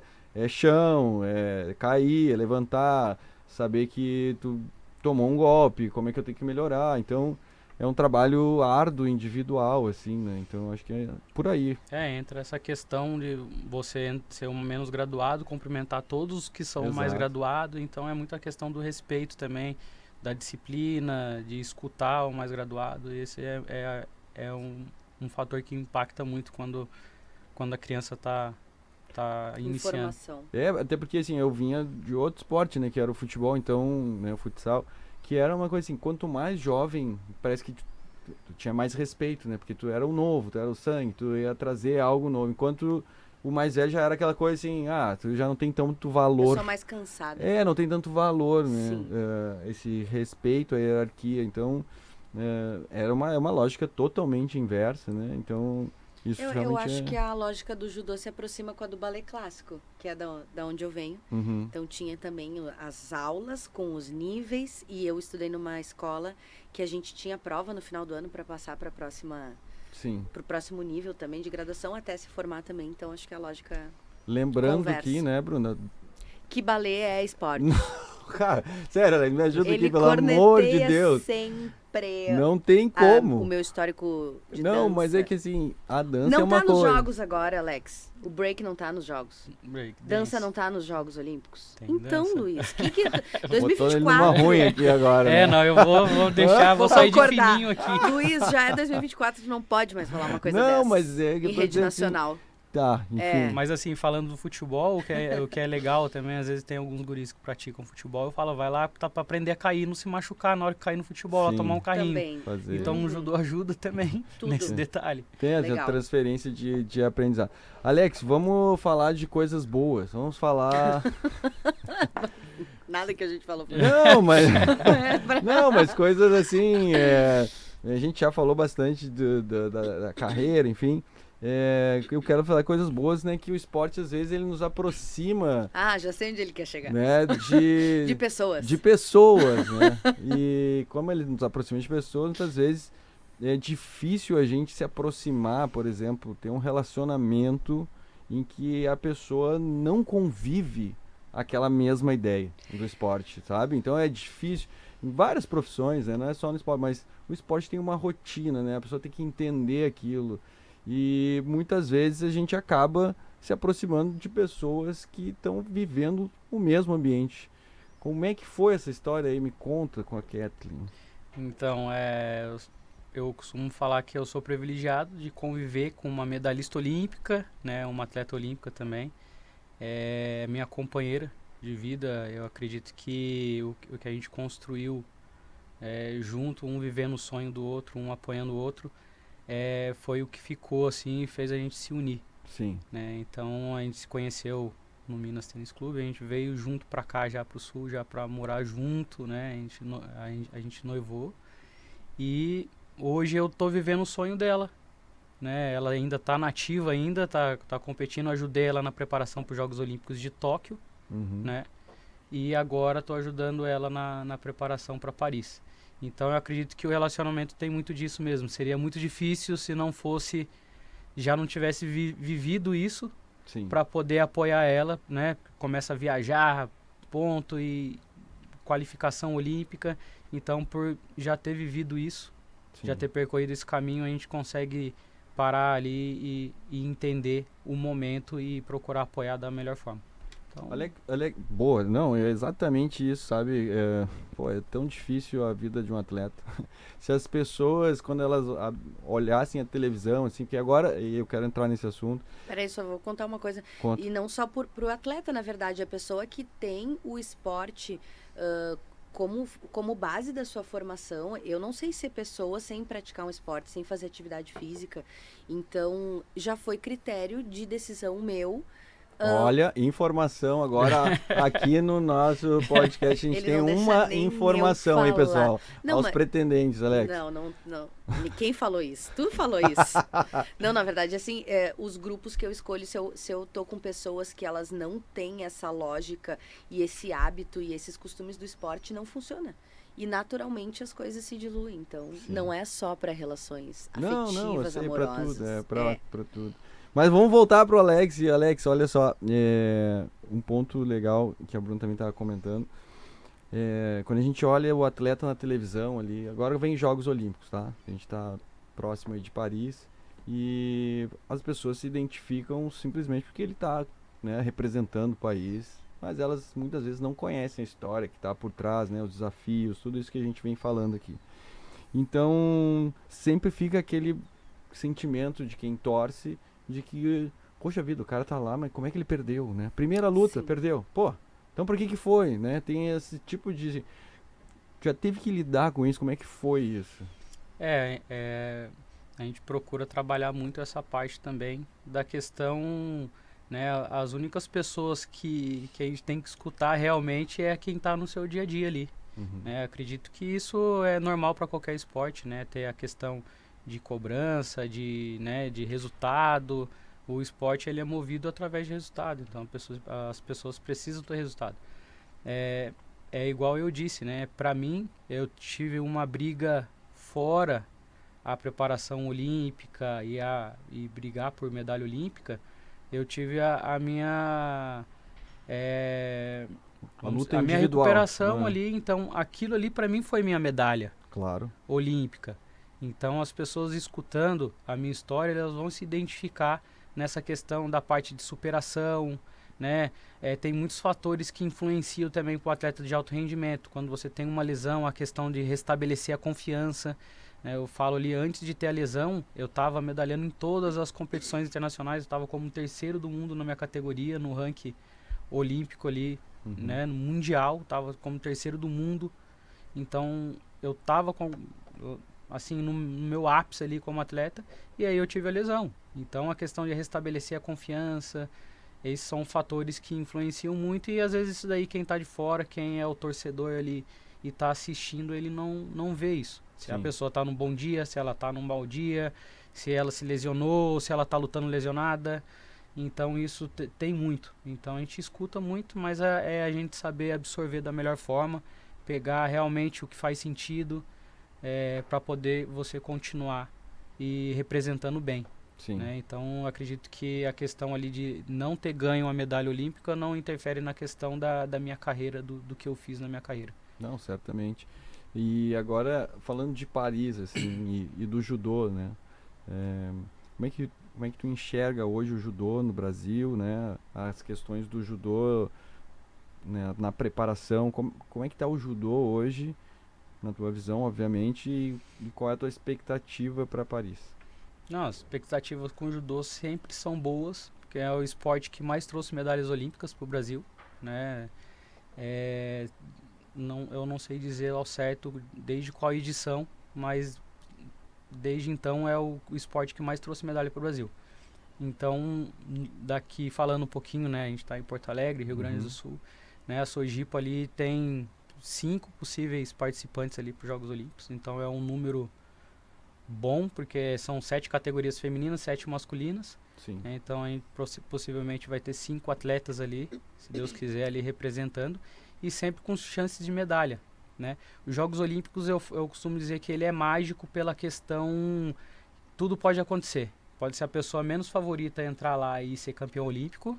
chão, é cair, é levantar, saber que tu tomou um golpe, como é que eu tenho que melhorar. Então, é um trabalho árduo, individual, assim, né? Então, acho que é por aí. Entra essa questão de você ser um menos graduado, cumprimentar todos que são mais Exato. graduados. Então, é muita questão do respeito também, da disciplina, de escutar o mais graduado. Esse é um fator que impacta muito quando a criança tá iniciando. Informação. Até porque, assim, eu vinha de outro esporte, né? Que era o futebol, então, né? O futsal. Que era uma coisa assim, quanto mais jovem, parece que tu tinha mais respeito, né? Porque tu era o novo, tu era o sangue, tu ia trazer algo novo. Enquanto o mais velho já era aquela coisa assim, tu já não tem tanto valor. Eu sou mais cansada. Não tem tanto valor, né? Sim. Esse respeito à hierarquia. Então, era uma lógica totalmente inversa, né? Então, isso Eu realmente acho que a lógica do judô se aproxima com a do balé clássico, que é da onde eu venho. Uhum. Então tinha também as aulas com os níveis, e eu estudei numa escola que a gente tinha prova no final do ano para passar para Sim. pro próximo nível também de graduação até se formar também. Então acho que a lógica Lembrando conversa. que, né, Bruna? que balé é esporte. Cara, sério, Alex, me ajuda Ele aqui, pelo amor de corneteia Deus. sempre Não tem como. o meu histórico de Não, dança. mas é que assim, a dança não é uma tá nos coisa. jogos agora, Alex. O break não tá nos jogos. Break Dança dance. não tá nos Jogos Olímpicos. Tem Então, dança. Luiz, Botou ele 2024. numa ruim aqui agora. né? Não, eu vou deixar, vou sair de concordar. fininho aqui. Luiz, já é 2024, tu não pode mais falar uma coisa Não, dessa. mas é que eu em tô rede dizendo assim, nacional. Tá, enfim. É. Mas assim, falando do futebol, o que é legal também, às vezes tem alguns guris que praticam futebol, eu falo, vai lá pra aprender a cair, não se machucar na hora que cair no futebol, lá Sim. tomar um carrinho. Também. Fazer. Então o judô ajuda também Tudo. nesse detalhe. Tem essa Legal. transferência de aprendizado. Alex, vamos falar de coisas boas. Vamos falar. Nada que a gente falou. Não, mas coisas assim. A gente já falou bastante da carreira, enfim. Eu quero falar coisas boas, né? Que o esporte, às vezes, ele nos aproxima, Ah, já sei onde ele quer chegar. né? De pessoas. De pessoas, né? E como ele nos aproxima de pessoas, muitas vezes é difícil a gente se aproximar, por exemplo, ter um relacionamento em que a pessoa não convive aquela mesma ideia do esporte, sabe? Então é difícil em várias profissões, né? Não é só no esporte, mas o esporte tem uma rotina, né? A pessoa tem que entender aquilo. E muitas vezes a gente acaba se aproximando de pessoas que estão vivendo o mesmo ambiente. Como é que foi essa história aí? Me conta com a Kathleen. Então, eu costumo falar que eu sou privilegiado de conviver com uma medalhista olímpica, né, uma atleta olímpica também. É minha companheira de vida. Eu acredito que o que a gente construiu junto, um vivendo o sonho do outro, um apoiando o outro, foi o que ficou assim e fez a gente se unir, Sim. né? Então a gente se conheceu no Minas Tênis Clube, a gente veio junto pra cá, já pro sul, já pra morar junto, né? A gente noivou e hoje eu tô vivendo o sonho dela, né? Ela ainda tá nativa ainda, tá competindo, ajudei ela na preparação para os Jogos Olímpicos de Tóquio, Uhum. né? E agora tô ajudando ela na preparação para Paris. Então eu acredito que o relacionamento tem muito disso mesmo. Seria muito difícil se não fosse, já não tivesse vivido isso Sim. para poder apoiar ela, né? Começa a viajar, ponto, e qualificação olímpica. Então por já ter vivido isso, Sim. já ter percorrido esse caminho, a gente consegue parar ali e entender o momento e procurar apoiar da melhor forma. Então, Boa, não, é exatamente isso, sabe? É tão difícil a vida de um atleta. Se as pessoas, quando elas olhassem a televisão, assim, que agora, e eu quero entrar nesse assunto. Peraí, só vou contar uma coisa. Conta. E não só pro atleta, na verdade, a pessoa que tem o esporte como base da sua formação. Eu não sei ser pessoa sem praticar um esporte, sem fazer atividade física. Então, já foi critério de decisão meu. Olha, informação agora aqui no nosso podcast. A gente tem uma informação aí, pessoal. Não, aos pretendentes, Alex. Não. Quem falou isso? Tu falou isso. Não, na verdade, assim, os grupos que eu escolho, se eu tô com pessoas que elas não têm essa lógica e esse hábito e esses costumes do esporte, não funciona. E naturalmente as coisas se diluem. Então, Sim. não é só para relações Não, afetivas, eu sei, amorosas. pra tudo. Mas vamos voltar pro Alex. E Alex, olha só, um ponto legal que a Bruna também estava comentando. Quando a gente olha o atleta na televisão ali, agora vem Jogos Olímpicos, tá? A gente está próximo aí de Paris e as pessoas se identificam simplesmente porque ele está, né, representando o país, mas elas muitas vezes não conhecem a história que está por trás, né, os desafios, tudo isso que a gente vem falando aqui. Então, sempre fica aquele sentimento de quem torce de que, poxa vida, o cara tá lá, mas como é que ele perdeu, né? Primeira luta, Sim. perdeu. Pô, então por que foi, né? Tem esse tipo de... Já teve que lidar com isso, como é que foi isso? a gente procura trabalhar muito essa parte também da questão, né? As únicas pessoas que a gente tem que escutar realmente é quem tá no seu dia a dia ali. Uhum. Né? Acredito que isso é normal para qualquer esporte, né? Ter a questão de cobrança, de resultado. O esporte ele é movido através de resultado, então as pessoas precisam ter resultado. É igual eu disse, né? Para mim, eu tive uma briga fora a preparação olímpica e brigar por medalha olímpica. Eu tive a minha luta a minha individual, recuperação né? ali, então aquilo ali para mim foi minha medalha Claro. olímpica. Então as pessoas escutando a minha história, elas vão se identificar nessa questão da parte de superação, né? Tem muitos fatores que influenciam também para o atleta de alto rendimento. Quando você tem uma lesão, a questão de restabelecer a confiança, né? Eu falo ali, antes de ter a lesão, eu estava medalhando em todas as competições internacionais, eu estava como terceiro do mundo na minha categoria, no ranking olímpico ali, né? No mundial, estava como terceiro do mundo. Então eu estava assim, no meu ápice ali como atleta, e aí eu tive a lesão. Então a questão de restabelecer a confiança, esses são fatores que influenciam muito, e às vezes isso daí quem está de fora, quem é o torcedor ali e está assistindo, ele não vê isso. Se a pessoa está num bom dia, se ela está num mau dia, se ela se lesionou, se ela está lutando lesionada. Então isso tem muito. Então a gente escuta muito, mas é a gente saber absorver da melhor forma, pegar realmente o que faz sentido, para poder você continuar e representando bem. Sim. Né? Então acredito que a questão ali de não ter ganho a medalha olímpica não interfere na questão da minha carreira, do que eu fiz na minha carreira. Não, certamente. E agora, falando de Paris, assim, e do judô, né? Como é que tu enxerga hoje o judô no Brasil, né? As questões do judô, né, na preparação, como é que está o judô hoje, na tua visão, obviamente, e qual é a tua expectativa para Paris? Não, as expectativas com o judô sempre são boas, porque é o esporte que mais trouxe medalhas olímpicas para o Brasil, né? Eu não sei dizer ao certo desde qual edição, mas desde então é o esporte que mais trouxe medalha para o Brasil. Então, daqui falando um pouquinho, né, a gente está em Porto Alegre, Rio Grande do Sul, né, a Sojipa ali tem 5 possíveis participantes ali para os Jogos Olímpicos, então é um número bom, porque são 7 categorias femininas, 7 masculinas. Sim. Então a gente possivelmente vai ter 5 atletas ali, se Deus quiser, ali representando, e sempre com chances de medalha, né? Os Jogos Olímpicos eu costumo dizer que ele é mágico pela questão, tudo pode acontecer. Pode ser a pessoa menos favorita entrar lá e ser campeão olímpico,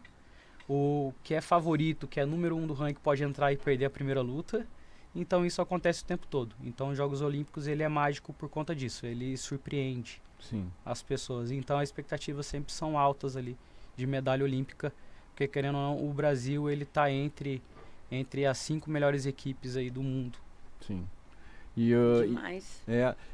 o que é favorito, que é número 1 do ranking, pode entrar e perder a primeira luta. Então isso acontece o tempo todo. Então os Jogos Olímpicos ele é mágico por conta disso, ele surpreende. Sim. As pessoas. Então as expectativas sempre são altas ali de medalha olímpica, porque querendo ou não, o Brasil ele tá entre as 5 melhores equipes aí do mundo. Sim. Demais.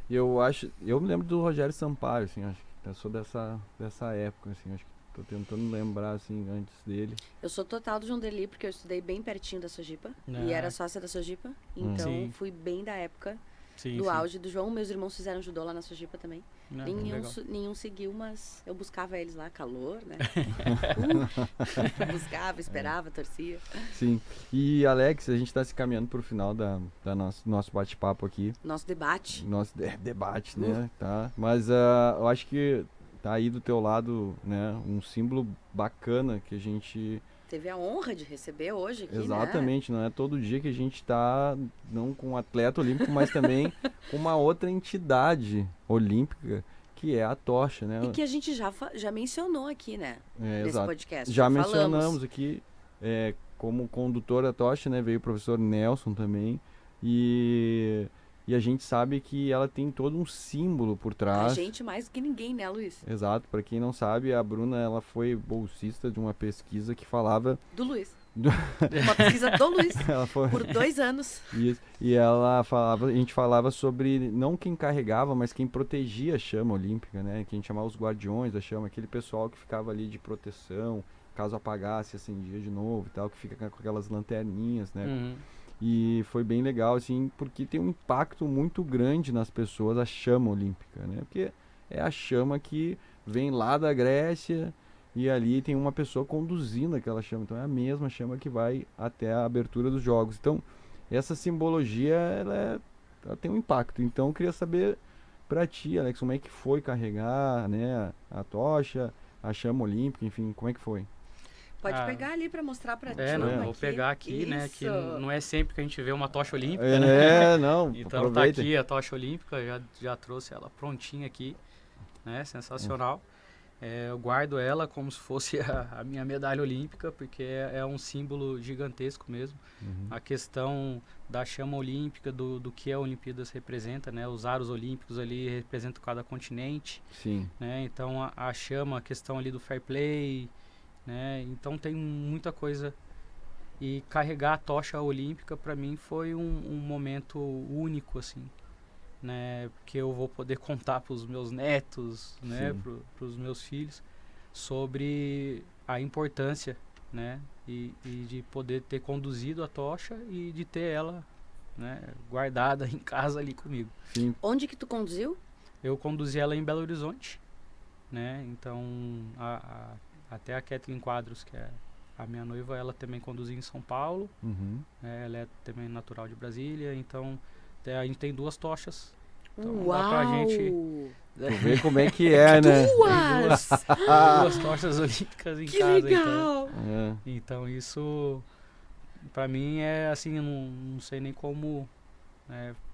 Eu me lembro do Rogério Sampaio, assim, acho que eu sou dessa época, assim, acho que tô tentando lembrar, assim, antes dele. Eu sou total do João Derli, porque eu estudei bem pertinho da Sojipa, e era sócia da Sojipa, então Sim. fui bem da época Sim, do sim. auge do João. Meus irmãos fizeram judô lá na Sojipa também. Nenhum, Legal. nenhum seguiu, mas eu buscava eles lá, calor, né? Buscava, esperava, torcia. Sim. E, Alex, a gente está se caminhando para o final da nosso bate-papo aqui. Nosso debate. Nosso debate, né? Tá. Mas eu acho que tá aí do teu lado, né? Um símbolo bacana que a gente... Teve a honra de receber hoje aqui, Exatamente, não é todo dia que a gente está, não com um atleta olímpico, mas também com uma outra entidade olímpica, que é a tocha, né? E que a gente já mencionou aqui, né? Nesse Exato. podcast. Já falamos. mencionamos aqui, como condutor da tocha, né? Veio o professor Nelson também, e a gente sabe que ela tem todo um símbolo por A trás. gente mais que ninguém, né, Luiz? Exato, para quem não sabe, a Bruna ela foi bolsista de uma pesquisa que falava... Do Luiz. Uma pesquisa do Luiz, Ela foi... por 2 anos. Isso. E ela falava, a gente falava sobre não quem carregava, mas quem protegia a chama olímpica, né? Que a gente chamava os guardiões da chama, aquele pessoal que ficava ali de proteção, caso apagasse, acendia de novo e tal, que fica com aquelas lanterninhas, né? Uhum. E foi bem legal, assim, porque tem um impacto muito grande nas pessoas a chama olímpica, né? Porque é a chama que vem lá da Grécia e ali tem uma pessoa conduzindo aquela chama. Então é a mesma chama que vai até a abertura dos jogos. Então essa simbologia, ela tem um impacto. Então eu queria saber pra ti, Alex, como é que foi carregar, né, a tocha, a chama olímpica, enfim, como é que foi? Pode pegar ali pra mostrar pra ti. Vou aqui. pegar aqui, né? Que não é sempre que a gente vê uma tocha olímpica, Não, Então aproveita. tá aqui a tocha olímpica, já trouxe ela prontinha aqui, né? Sensacional. Eu guardo ela como se fosse a minha medalha olímpica, porque é um símbolo gigantesco mesmo. A questão da chama olímpica, do que a Olimpíadas representa, né? Os aros olímpicos ali representam cada continente, Sim. né? Então a chama, a questão ali do fair play, né? Então tem muita coisa. E carregar a tocha olímpica para mim foi um momento único, assim, né? Porque eu vou poder contar para os meus netos, né? Para os meus filhos sobre a importância, né? E de poder ter conduzido a tocha e de ter ela, né, guardada em casa ali comigo. Sim. Onde que tu conduziu? Eu conduzi ela em Belo Horizonte, né? Então até a Kathleen Quadros, que é a minha noiva, ela também conduziu em São Paulo. Né? Ela é também natural de Brasília, então a gente tem 2 tochas. Então Uau! dá pra gente Tu vê como é que é, né? Duas! 2 tochas olímpicas em Que casa. legal! Então isso pra mim é assim, eu não sei nem como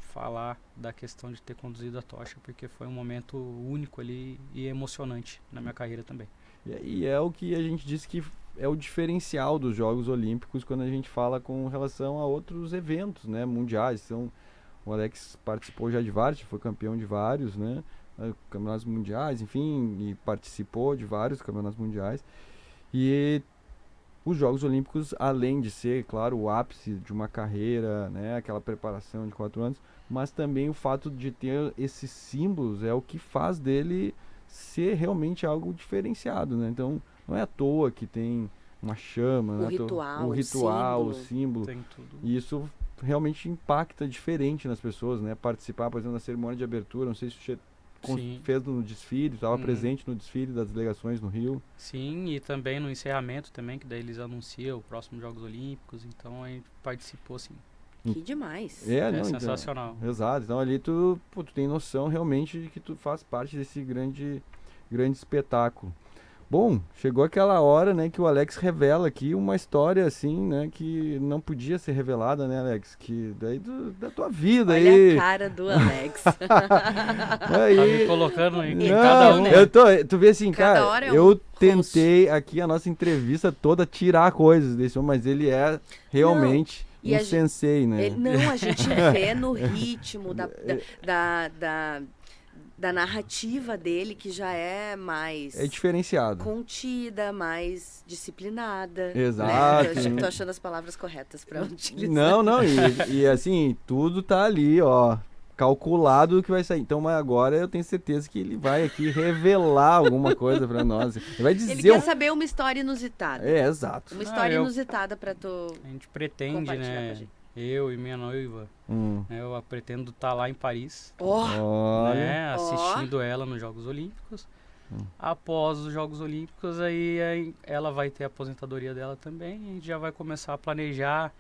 falar da questão de ter conduzido a tocha, porque foi um momento único ali e emocionante na minha carreira também. E é o que a gente disse que é o diferencial dos Jogos Olímpicos quando a gente fala com relação a outros eventos, né, mundiais. Então, o Alex participou já de vários, foi campeão de vários, né, campeonatos mundiais, enfim, e participou de vários campeonatos mundiais. E os Jogos Olímpicos, além de ser, claro, o ápice de uma carreira, né, aquela preparação de 4 anos, mas também o fato de ter esses símbolos é o que faz dele ser realmente algo diferenciado, né? Então, não é à toa que tem uma chama, O ritual, o símbolo. Tem tudo. E isso realmente impacta diferente nas pessoas, né? Participar, por exemplo, da cerimônia de abertura, não sei se Sim. fez no desfile, estava Uhum. presente no desfile das delegações no Rio. Sim, e também no encerramento também, que daí eles anunciam o próximo Jogos Olímpicos, então a gente participou, sim. Que demais. É, É não, então, sensacional. exato. Então ali tu tem noção realmente de que tu faz parte desse grande espetáculo. Bom, chegou aquela hora, né, que o Alex revela aqui uma história assim, né, que não podia ser revelada, né, Alex? Que daí da tua vida Olha aí. a cara do Alex. Tá me colocando em Não, cada um, né? Tu vê assim, Cada cara, hora é um eu tentei aqui a nossa entrevista toda tirar coisas desse homem, mas ele é realmente e a um gen- sensei, né? Não, a gente vê no ritmo da narrativa dele, que já é mais É diferenciado. contida, mais disciplinada. Exato. Né? Tô achando as palavras corretas para utilizar. Não, e assim, tudo tá ali, ó, calculado o que vai sair. Então, mas agora eu tenho certeza que ele vai aqui revelar alguma coisa pra nós. Ele vai dizer Ele quer saber uma história inusitada. É, exato. Uma história eu- inusitada pra tu A gente pretende, compartilhar com a né? gente. Eu e minha noiva, né, eu pretendo estar lá em Paris, Olha. né, Ó. assistindo ela nos Jogos Olímpicos. Após os Jogos Olímpicos, aí ela vai ter a aposentadoria dela também. A gente já vai começar a planejar,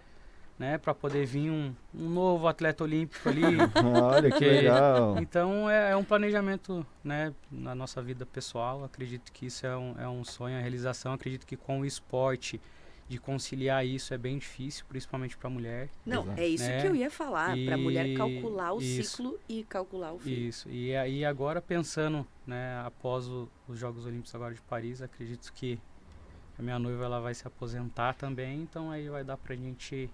né, para poder vir um novo atleta olímpico ali. Olha que Que- legal. Então é um planejamento, né, na nossa vida pessoal. Acredito que isso é um sonho, a realização. Acredito que com o esporte, de conciliar isso é bem difícil, principalmente para a mulher. Não, Exato. é isso Né? que eu ia falar. Pra mulher calcular o Isso. ciclo e calcular o fim. Isso. E aí agora pensando, né, após os Jogos Olímpicos agora de Paris, acredito que a minha noiva ela vai se aposentar também, então aí vai dar pra gente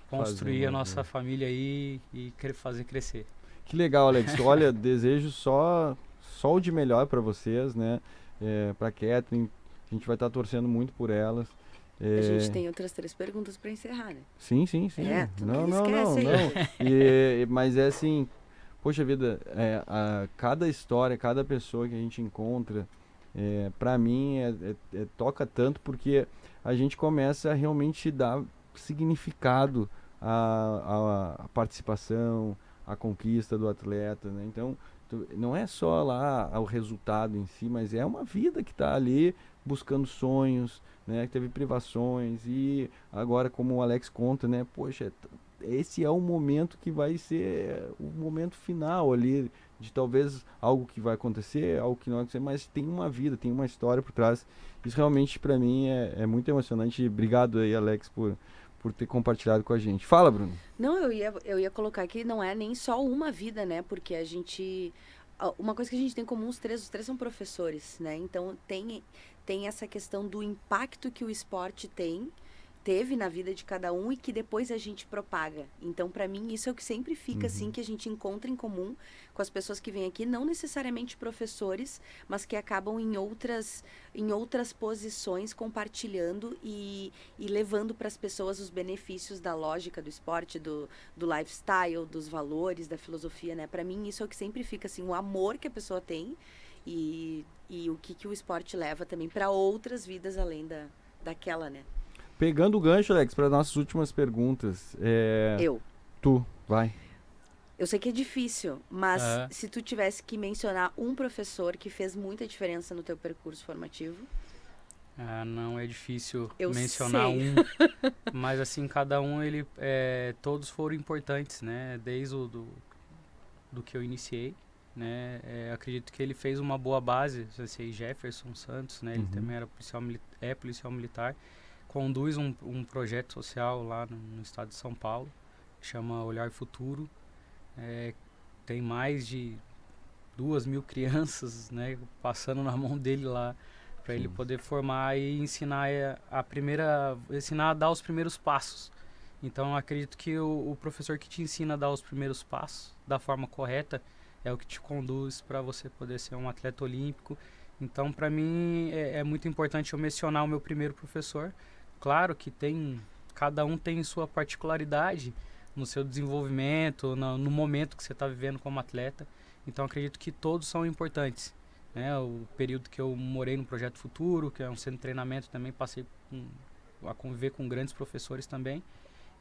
construir Fazer a uma nossa vida. família aí e fazer crescer. Que legal, Alex. Olha, desejo só o de melhor pra vocês, né? Pra Kathleen, a gente vai estar torcendo muito por elas. A gente tem outras 3 perguntas pra encerrar, né? Sim. Tu Não, não esquece aí. não. Mas é assim, poxa vida, cada história, cada pessoa que a gente encontra, pra mim, toca tanto porque a gente começa a realmente dar significado à participação, à conquista do atleta, né? Então, não é só lá o resultado em si, mas é uma vida que está ali buscando sonhos, né? Que teve privações e agora, como o Alex conta, né? Poxa, esse é o momento que vai ser o momento final ali de talvez algo que vai acontecer, algo que não vai acontecer, mas tem uma vida, tem uma história por trás. Isso realmente para mim é muito emocionante. Obrigado aí, Alex, por ter compartilhado com a gente. Fala, Bruno. Não, eu ia colocar que não é nem só uma vida, né? Porque a gente... Uma coisa que a gente tem em comum, os três são professores, né? Então tem essa questão do impacto que o esporte teve na vida de cada um e que depois a gente propaga. Então, para mim, isso é o que sempre fica, assim, que a gente encontra em comum com as pessoas que vêm aqui, não necessariamente professores, mas que acabam em outras posições, compartilhando e levando para as pessoas os benefícios da lógica do esporte, do lifestyle, dos valores, da filosofia, né? Para mim, isso é o que sempre fica, assim, o amor que a pessoa tem e o que o esporte leva também para outras vidas além daquela, né? Pegando o gancho, Alex, para nossas últimas perguntas. Tu, vai. Eu sei que é difícil, mas É. se tu tivesse que mencionar um professor que fez muita diferença no teu percurso formativo. Não é difícil Eu mencionar sei. um, mas assim, cada um, todos foram importantes, né? Desde do que eu iniciei, né? Acredito que ele fez uma boa base, esse Jefferson Santos, né? Ele Uhum. também era policial militar, conduz um projeto social lá no estado de São Paulo, que chama Olhar Futuro. Tem mais de 2.000 crianças, né, passando na mão dele lá, para ele poder formar e ensinar ensinar a dar os primeiros passos. Então eu acredito que o professor que te ensina a dar os primeiros passos da forma correta é o que te conduz para você poder ser um atleta olímpico. Então, para mim, é muito importante eu mencionar o meu primeiro professor. Claro que cada um tem sua particularidade no seu desenvolvimento, no momento que você está vivendo como atleta. Então, acredito que todos são importantes, né? O período que eu morei no Projeto Futuro, que é um centro de treinamento, também passei a conviver com grandes professores também.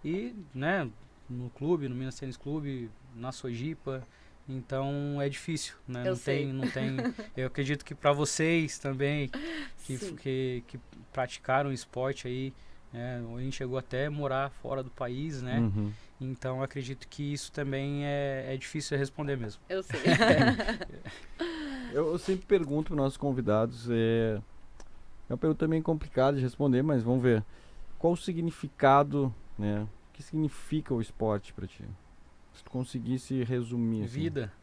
E, né, no clube, no Minas Tênis Clube, na Sojipa, Então é difícil, né? Eu sei. Não tem. Eu acredito que para vocês também Sim. que praticaram esporte aí, né? A gente chegou até a morar fora do país, né? Uhum. Então acredito que isso também é difícil de responder mesmo. Eu sei. Eu sempre pergunto para nossos convidados, é uma pergunta também complicada de responder, mas vamos ver. Qual o significado, né? O que significa o esporte para ti? Se tu conseguisse resumir. Assim. Vida.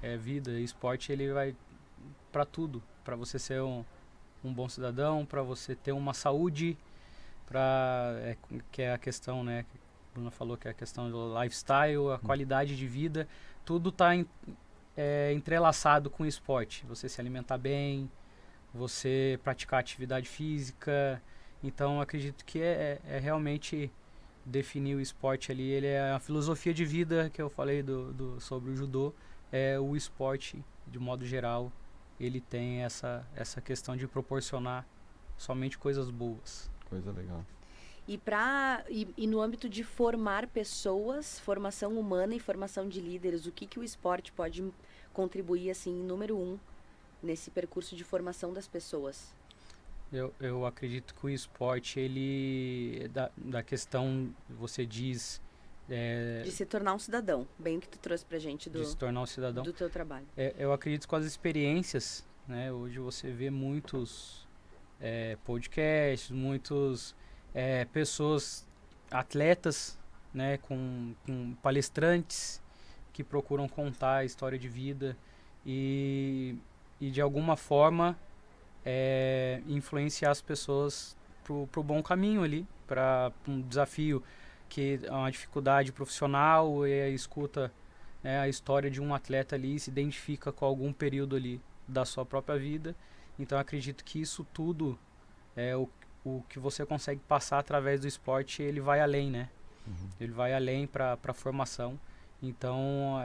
É vida. O esporte ele vai para tudo. Para você ser um bom cidadão, para você ter uma saúde, que é a questão, né? Que a Bruna falou que é a questão do lifestyle, a qualidade de vida. Tudo está entrelaçado com o esporte. Você se alimentar bem, você praticar atividade física. Então, acredito que é realmente definir o esporte ali. Ele é a filosofia de vida que eu falei sobre o judô. O esporte, de modo geral, ele tem essa questão de proporcionar somente coisas boas. Coisa legal. E no âmbito de formar pessoas, formação humana e formação de líderes, o que o esporte pode contribuir, assim, número 1, nesse percurso de formação das pessoas? Eu acredito que o esporte, ele, da questão, você diz... de se tornar um cidadão, bem o que tu trouxe pra gente de se tornar um cidadão. do teu trabalho. Eu acredito que com as experiências, né? Hoje você vê muitos podcasts, muitos pessoas, atletas, né? Com palestrantes que procuram contar a história de vida e de alguma forma influenciar as pessoas pro bom caminho ali, para um desafio que é uma dificuldade profissional, e escuta a história de um atleta ali e se identifica com algum período ali da sua própria vida. Então acredito que isso tudo o que você consegue passar através do esporte, ele vai além, né? Uhum. Ele vai além para a formação. Então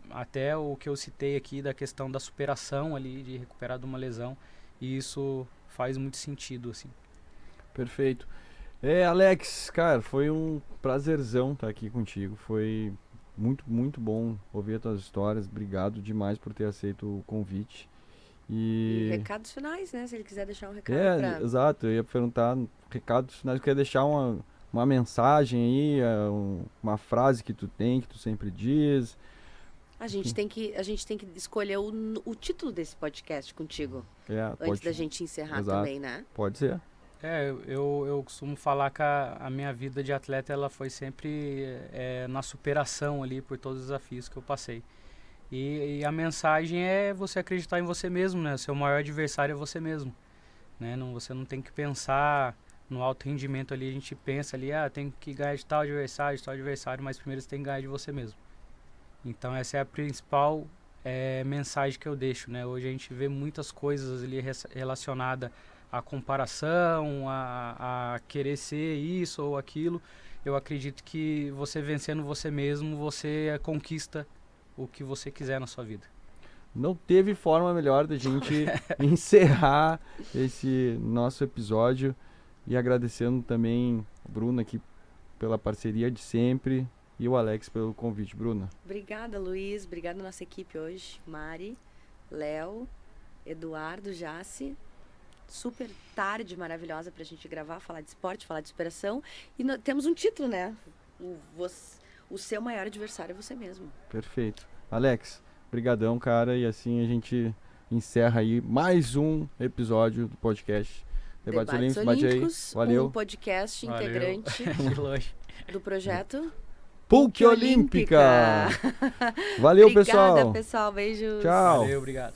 até o que eu citei aqui da questão da superação ali, de recuperar de uma lesão, e isso faz muito sentido, assim. Perfeito. Alex, cara, foi um prazerzão estar aqui contigo. Foi muito, muito bom ouvir as tuas histórias. Obrigado demais por ter aceito o convite. E recados finais, né? Se ele quiser deixar um recado exato. Eu ia perguntar recados finais. Eu queria deixar uma mensagem aí, uma frase que tu tem, que tu sempre diz. A gente tem que escolher o título desse podcast contigo. Antes da gente encerrar. Exato. Também, né? Pode ser. Eu costumo falar que a minha vida de atleta, ela foi sempre na superação ali por todos os desafios que eu passei. E a mensagem é você acreditar em você mesmo, né? O seu maior adversário é você mesmo, né? Você não tem que pensar no alto rendimento ali. A gente pensa ali, tem que ganhar de tal adversário, mas primeiro você tem que ganhar de você mesmo. Então essa é a principal mensagem que eu deixo, né? Hoje a gente vê muitas coisas ali relacionadas à comparação, a querer ser isso ou aquilo. Eu acredito que você vencendo você mesmo, você conquista o que você quiser na sua vida. Não teve forma melhor da gente encerrar esse nosso episódio, e agradecendo também a Bruna aqui pela parceria de sempre e o Alex pelo convite. Bruna. Obrigada, Luiz. Obrigada nossa equipe hoje. Mari, Léo, Eduardo, Jace. Super tarde maravilhosa pra gente gravar, falar de esporte, falar de superação. E temos um título, né? O seu maior adversário é você mesmo. Perfeito. Alex, brigadão, cara. E assim a gente encerra aí mais um episódio do podcast Debates Olímpicos. Valeu. Um podcast integrante do projeto PUC Olímpica. Valeu, Obrigada, pessoal. pessoal. Beijos. Tchau. Valeu, obrigado.